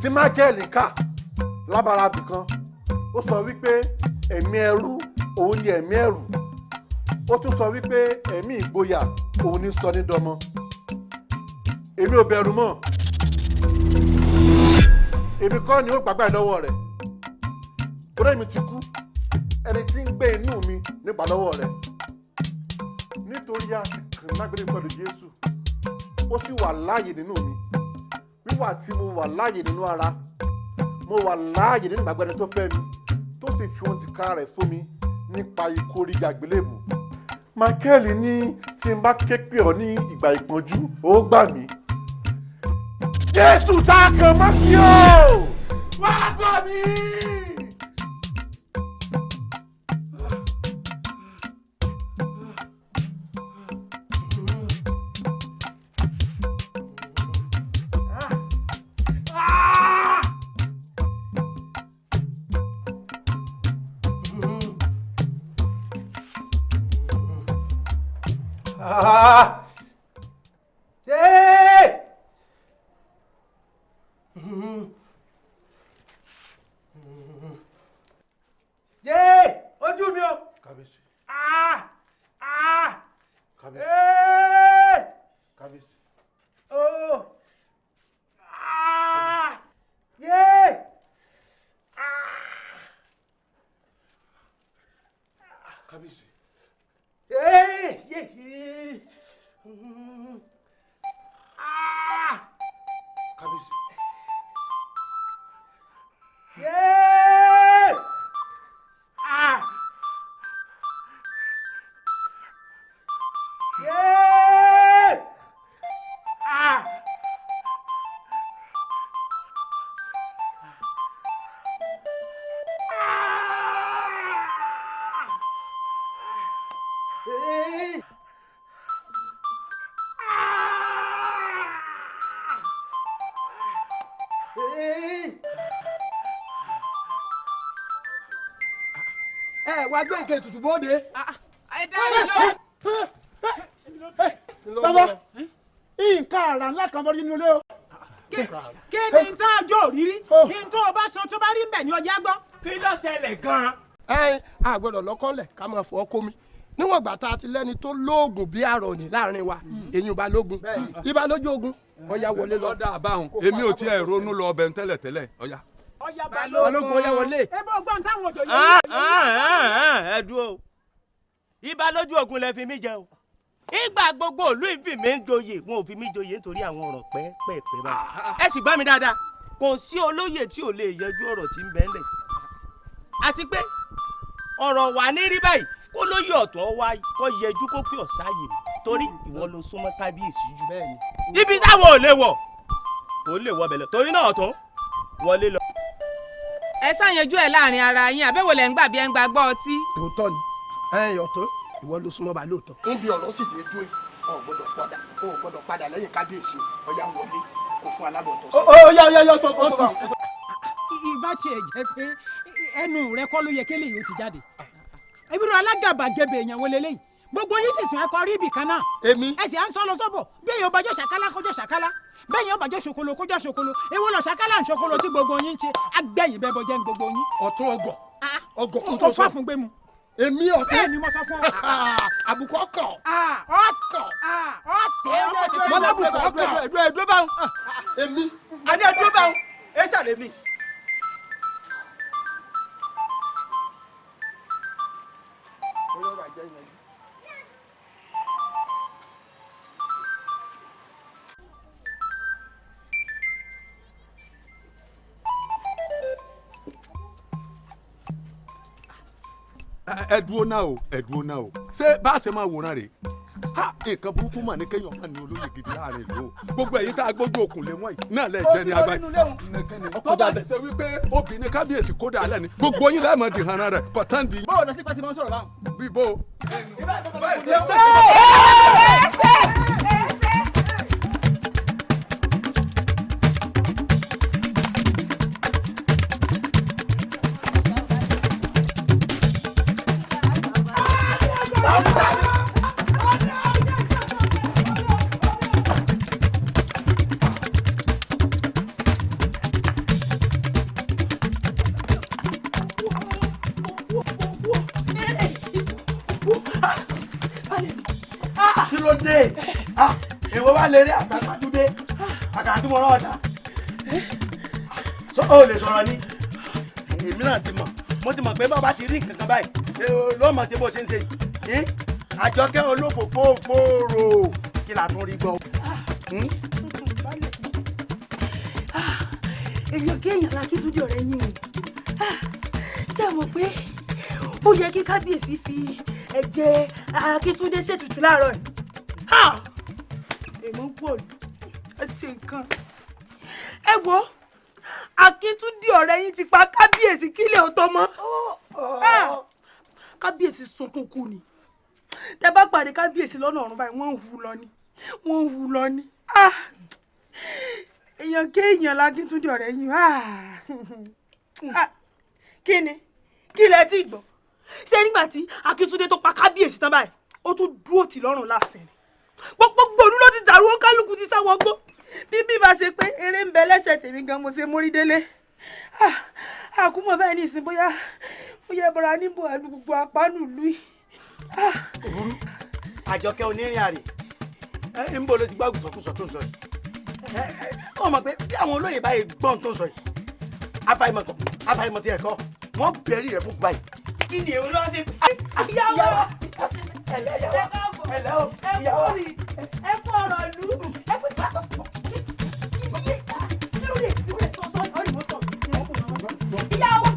tí Michael kà lábala bìkan ó sọ wípé ẹ̀mí ẹrú òun ni ẹ̀mí ẹ̀rù ó tún sọ wípé ẹ̀mí ìgboyà òun ni sọ ní dọmọ èmi ò bẹ̀rù mọ́ èmi kọ́ ni ó gbàgbà lọ́wọ́ rẹ̀ torí èmi ti kú ẹni tí ń gbé inú mi nígbà lọ́wọ́ rẹ̀ nítorí àsìkò lágbèrè pẹ̀lú Jésù ó sì wà láàyè nínú mi wíwà tí mo wà láàyè nínú ara mo wà láàyè nínú ìgbàgbọ́ ẹni tó fẹ́ mi tó sì fi ohun tìkára rẹ̀ fún mi nípa ikú orí àgbélébùú. Michael ní tí n bá ké pè ọ́ ní ìgbà ìpọ́njú ó gbà mí. Jésù tá a kàn mọ́ sí o wá gbọ́ mi. Ojú mi o. Kábíyèsí. Kábíyèsí. Oh. Kábíyèsí. Kábíyèsí. Wá gbé ike tutù bóde. ẹ dá mi lọ. Bàbá nǹkan àrà ńlá kan bọ́dí nínú ilé o. kí ni n tó ọjọ́ òrírí ní n tó o bá sọ tó bá rí mbẹ̀ ní ọjà gbọ́. kí ló ṣẹlẹ̀ gan-an. A gbọ́dọ̀ lọ́kọ́lẹ̀ ká máa fọ́ kómi níwọ̀n ìgbà tá a ti lẹ́ni tó lóògùn bí àrọ̀ ní láàrin wa èyí ò bá lógun ibà lójú ogun ọ̀yà wọlé lọ. ọ̀dà àbáhùn èmi ò tiẹ̀ ronú lọ ọbẹ̀ tẹ́lẹ̀tẹ́lẹ̀ ọ̀yà. Balógun ọ̀yà wọlé. ẹ bọ́ gbọ́n táwọn òjò yẹn. ẹ dúró ibà lójú ogun lẹ fi mí jẹ o ìgbà gbogbo òlú ìfì mi ń joyè wọn ò fi mí joyè nítorí àwọn ọ̀rọ̀ pẹ́ẹ́pẹ́ẹ́pẹ́ báyìí ẹ sì gbá mi dáadáa kò sí olóyè tí ò lè yanjú ọ̀rọ̀ tí ń bẹ ńlẹ̀ àti pé ọ̀rọ̀ wà ní rí báyìí kó lóyè ọ̀tọ̀ wá kó yẹjú kó pé ọ̀sáyè torí ìwọ ló súnmọ́ kábíyèsí jù ibi táwọn ò lè wọ̀ ò lè wọ bẹ̀lẹ̀ torí náà ọ̀tún wọlé lọ. ẹ ṣàyànjú ẹ láàrin ara yín àbẹ̀wò lẹ̀ ń gbà bí ẹ ń gbà gbọ́ ọtí. òótọ́ ni ọ̀tún ìwọ ló súnmọ́ bá lóòótọ́. níbi ọ̀rọ̀ sì dé dúró ọ̀ gbọ́dọ̀ padà lẹ́yìn kábíyèsí ọ̀yà wọlé kó fún alábọ̀tọ̀ sí. ó tó sùn. ìbá tiẹ̀ jẹ́ pé ẹnu rẹ kọ́ ló yẹ kélé yìí ó ti jáde. ebi rẹ alágàbàgebè èèyàn wọlé lẹ́yìn gbogbo yín ti sùn ẹ kọrí ibì kan náà. èmi. ẹ sì à ń sọ lọ sọ́bọ̀ bí èèyàn bá jọ ṣàkálá kó jọ ṣàkálá bẹ́ẹ̀ yẹn bá jọ ṣòkòlò kó jọ ṣòkòlò èwo lọ ṣàkálà ń ṣòkòlò tí gbogbo yín ń ṣe agbẹ́yìn bẹ́ẹ̀ bọ́ jẹ́ ń gbogbo yín. ọ̀tún ọgọ̀ fún tó sọ. ọkọ̀ fún gbé mu. èmi ọ̀tún. bẹ́ẹ̀ ni mo sọ fún ọ. àbùkù ọkọ̀. ọkọ̀ ọ̀tẹ̀ mo lábùkù ọkọ̀. ẹ̀dúró báwọn. èmi. àní ẹ̀dúró báwọn ẹ sàlẹ̀ mi. ẹdúró náà o ṣé bá a ṣe máa wòran rè nǹkan burúkú mà ní kéèyàn máa ní olóyè gidi láàrin ìlú o gbogbo ẹ̀yin tá a gbójú òkun lé wọ̀nyí náà lè jẹ́ ní agbáyé tó bá ṣẹ̀ṣẹ̀ wípé obìnrin kábíyèsí kódà alẹ́ ni gbogbo yín lẹ́ẹ̀mọ́ di hànà rẹ̀ kọ̀tán di. bó o lọ sí pàṣẹ máa ń sọ̀rọ̀ báwọn. bíbó. kí ló dé èwo wá lè rí àsápàdúdé àkàrà tí mo rán ọ̀dà ó lè sọ̀rọ̀ ni èmi náà ti mọ̀ mo ti mọ̀ pé bàbá ti rí nǹkan kan báyìí ló mọ̀ sí bó ṣe ń ṣe yìí àjọkẹ́ olófòfó fòrò kí la tún rí gbọ́. èèyàn kéèyàn lákìtúndì ọ̀rẹ́ yín ni ṣé ẹ mọ̀ pé ó yẹ kí kábíyèsí fi ẹ̀jẹ̀ Akíntúndé ṣètùtù láàárọ̀ ẹ̀ èèmọ̀ pọ̀ ẹ ṣe nǹkan ẹ wo Akíntúndé ọ̀rẹ́ yín ti pa kábíyèsí kílẹ̀ ò tó mọ́ kábíyèsí sunkún kú ni tẹ bá pàdé kábíyèsí lọ́nà ọ̀run báyìí wọ́n ń hu lọ ni èèyàn kéèyàn l'Akíntúndé ọ̀rẹ́ yín kí ni kí lẹ ti gbọ́ ṣé nígbà tí Akíntúndé tó pa kábíyèsí tán báyìí ó tún dúró tì lọ́rùn láàfin ni gbogbo olú ló ti dàrú wọn kálukú ti sáwọ́ gbó bí bá ṣe pé eré ń bẹ lẹ́sẹ̀ tèmi gan mo ṣe mórí délé àkúmọ̀ báyìí ní ìsìn bóyá ẹbọra níbo àlù gbogbo apánù lù í. àjọkẹ́ onírìn àrè ń bọ̀ ló ti gbàgùn sọ̀kúsọ tó ń sọ yìí ó mọ̀ pé bí àwọn olóyè báyìí gbọ́n tó ń sọ yìí afáìmọ̀ tí ẹ̀kọ́ wọ́n bẹ̀rí rẹ̀ fún báyìí kí ni èwo lọ́wọ́ sí. ìyàwó ẹ̀lẹ́ o ìyàwó ẹ fọ ọ̀rọ̀ lù ẹ fi pàtó lórí ìdúró tó sọ ọ̀rọ̀ ìmọ̀tò ìyàwó.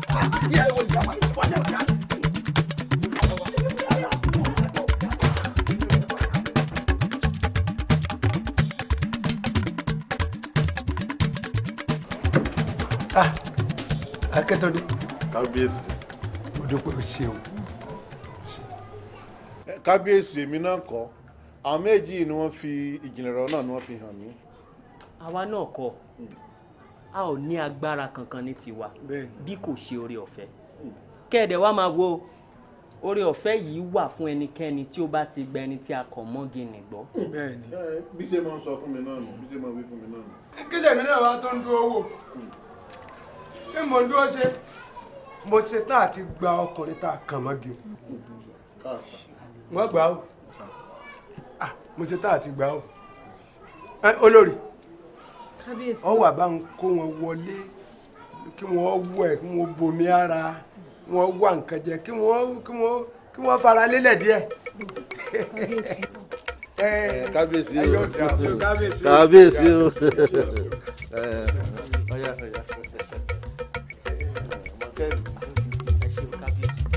Akíntúndé. kábíyèsí. mo dúpẹ́ o ṣeun. kábíyèsí èmi náà kọ́ àwọn méjì ni wọ́n fi ìjìnlẹ̀ ọ̀rọ̀ náà ni wọ́n fi hàn mí. àwa náà kọ́ a ò ní agbára kankan ní tiwa bí kò ṣe oore ọ̀fẹ́ kẹ́ẹ̀dẹ̀ wá máa wo oore ọ̀fẹ́ yìí wà fún ẹnikẹ́ni tí ó bá ti gba ẹni tí a kàn mọ́gi nìgbọ́. bí ṣe máa ń sọ fún mi náà nù bí ṣe máa wí fún mi náà nù. kí lèmi náà wá tó ń dúró wò kí mo dúró ṣe mo ṣe tá àti gba ọkùnrin tá a kàn mọ́gi wọ́n gbà ó mo ṣe tá àti gbà ó olórí ọ wà bá ń kó wọn wọlé kí wọ́n wẹ̀ kí wọ́n bomi ara wọ́n wá nǹkan jẹ kí wọ́n fara lélẹ̀ díẹ̀. kábíyèsí o kábíyèsí o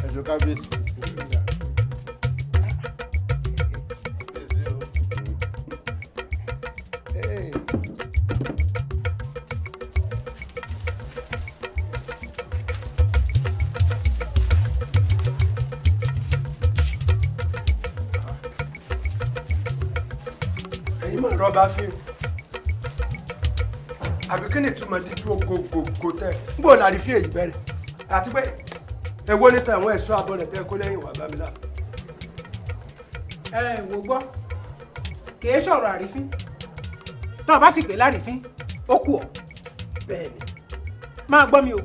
ẹjọ kábíyèsí. rọba fi àbí kí ni ìtumọ̀ dídú gògògò tẹ n bò lárí fi èyí bẹ̀rẹ̀ àti pé èwo ní tẹ àwọn ẹ̀ṣọ́ abọ́ rẹ̀ tẹ́ kó lẹ́yìn wà bá mi láà wò gbọ́ kìí sọ̀rọ̀ àrífín tó o bá sì pè lárífín ó kù ọ́. bẹ́ẹ̀ni. máa gbọ́ mi o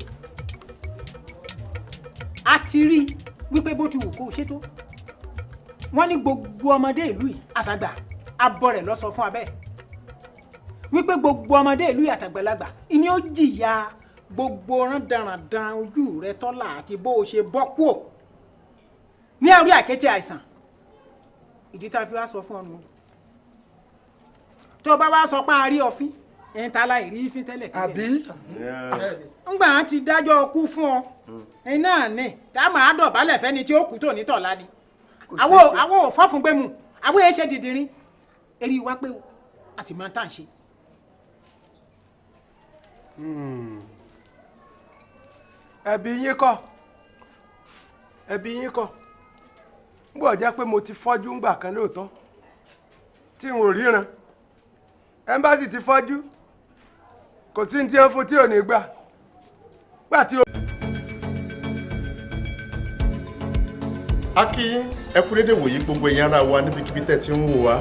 a ti rí i wípé bó ti wù kó o ṣe tó wọ́n ní gbogbo ọmọdé ìlú yìí àtàgbà abọ́ rẹ̀ lọ sọ fún abẹ́ wípé gbogbo ọmọdé ìlú yìí àtàgbàlagbà ìní ó jìyà gbogbo rándanràndan ojú rẹ tọ́lá àti bó o ṣe bọ́ kúò ní orí àkéte àìsàn ìdí tá a fi wá sọ fún ọ nù tó o bá wá sọ pé a rí ọfín ẹ̀yìn tá a láì rí fín tẹ́lẹ̀ tẹ́lẹ̀ àbí. ńgbà á ti dájọ́ ọkú fún ọ ẹ̀yin náà ní tá a máa dọ̀bálẹ̀ fẹ́ni tí ó kú tò ní tọ̀la ni àwọn ò fọ́fun gbé mu àwọn èé ṣe dìdìrín eré wa pé a sì máa ń tà ń ṣe. ẹbí yín kọ́ ẹbí yín kọ́ gbọ́ jẹ́ pé mo ti fọ́jú ńgbà kan lóòótọ́ tí n ò ríran ẹ́mbásì ti fọ́jú kò sí ní tí ó fún tí ò ní gbà gbà tí ó. a kí ẹ kú dédé wòye gbogbo ẹ̀yin ará wa níbikíbi tẹ́ ti ń wò wá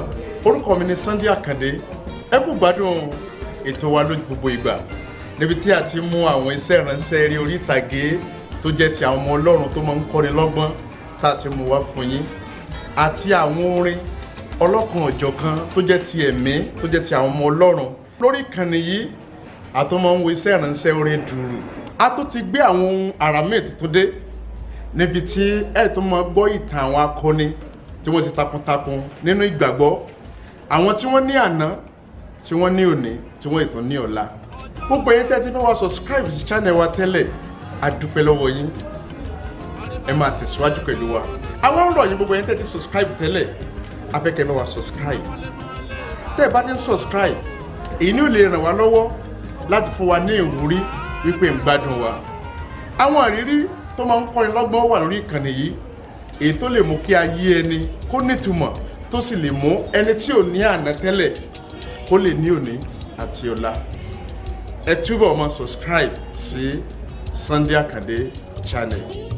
orúkọ mi ni Sunday Akande ẹ kú gbádùn ètò wa lójú gbogbo ìgbà níbi tí a ti mú àwọn iṣẹ́ ìránṣẹ́ eré orí ìtàgé tó jẹ́ ti àwọn ọmọ Ọlọ́run tó máa ń kọ́ni lọ́gbọ́n tá a ti mú wá fún yín àti àwọn orin ọlọ́kan ọ̀jọ̀kan tó jẹ́ ti ẹ̀mí tó jẹ́ ti àwọn ọmọ Ọlọ́run lórí ìkànnì yìí a tó máa ń wo iṣẹ́ ìránṣẹ́ orin dùrù a tó ti gbé àwọn ohun àrà mẹ́ẹ̀tì tó dé níbi tí ẹ tó máa gbọ́ ìtàn àwọn akọni tí wọ́n ti takuntakun nínú ìgbàgbọ́ àwọn tí wọ́n ní àná tí wọ́n ní òní tí wọ́n ìtàn ní ọ̀la gbogbo ẹ̀yin tẹ́ ti fẹ́ wá subscribe sí channel wa tẹ́lẹ̀ a dúpẹ́ lọ́wọ́ yín ẹ máa tẹ̀síwájú pẹ̀lú wa àwọn ń rọ̀ yín gbogbo ẹ̀yin tẹ́ ti subscribe tẹ́lẹ̀ a fẹ́ kẹ́ ẹ bá wa subscribe tẹ́ ẹ bá ti ń subscribe èyí ni ó lè ràn wá lọ́wọ́ láti fún wa ní ìwúrí wípé ń gbádùn wa àwọn àrírí tó máa ń kọ́ni lọ́gbọ́n wà lórí ìkànnì yìí èyí tó lè mú kí ayé ẹni kó nítumọ̀ tó sì lè mú ẹni tí ò ní àná tẹ́lẹ̀ kó lè ní òní àti ọ̀la ẹ túbọ̀ máa subscribe sí Sunday Akande channel.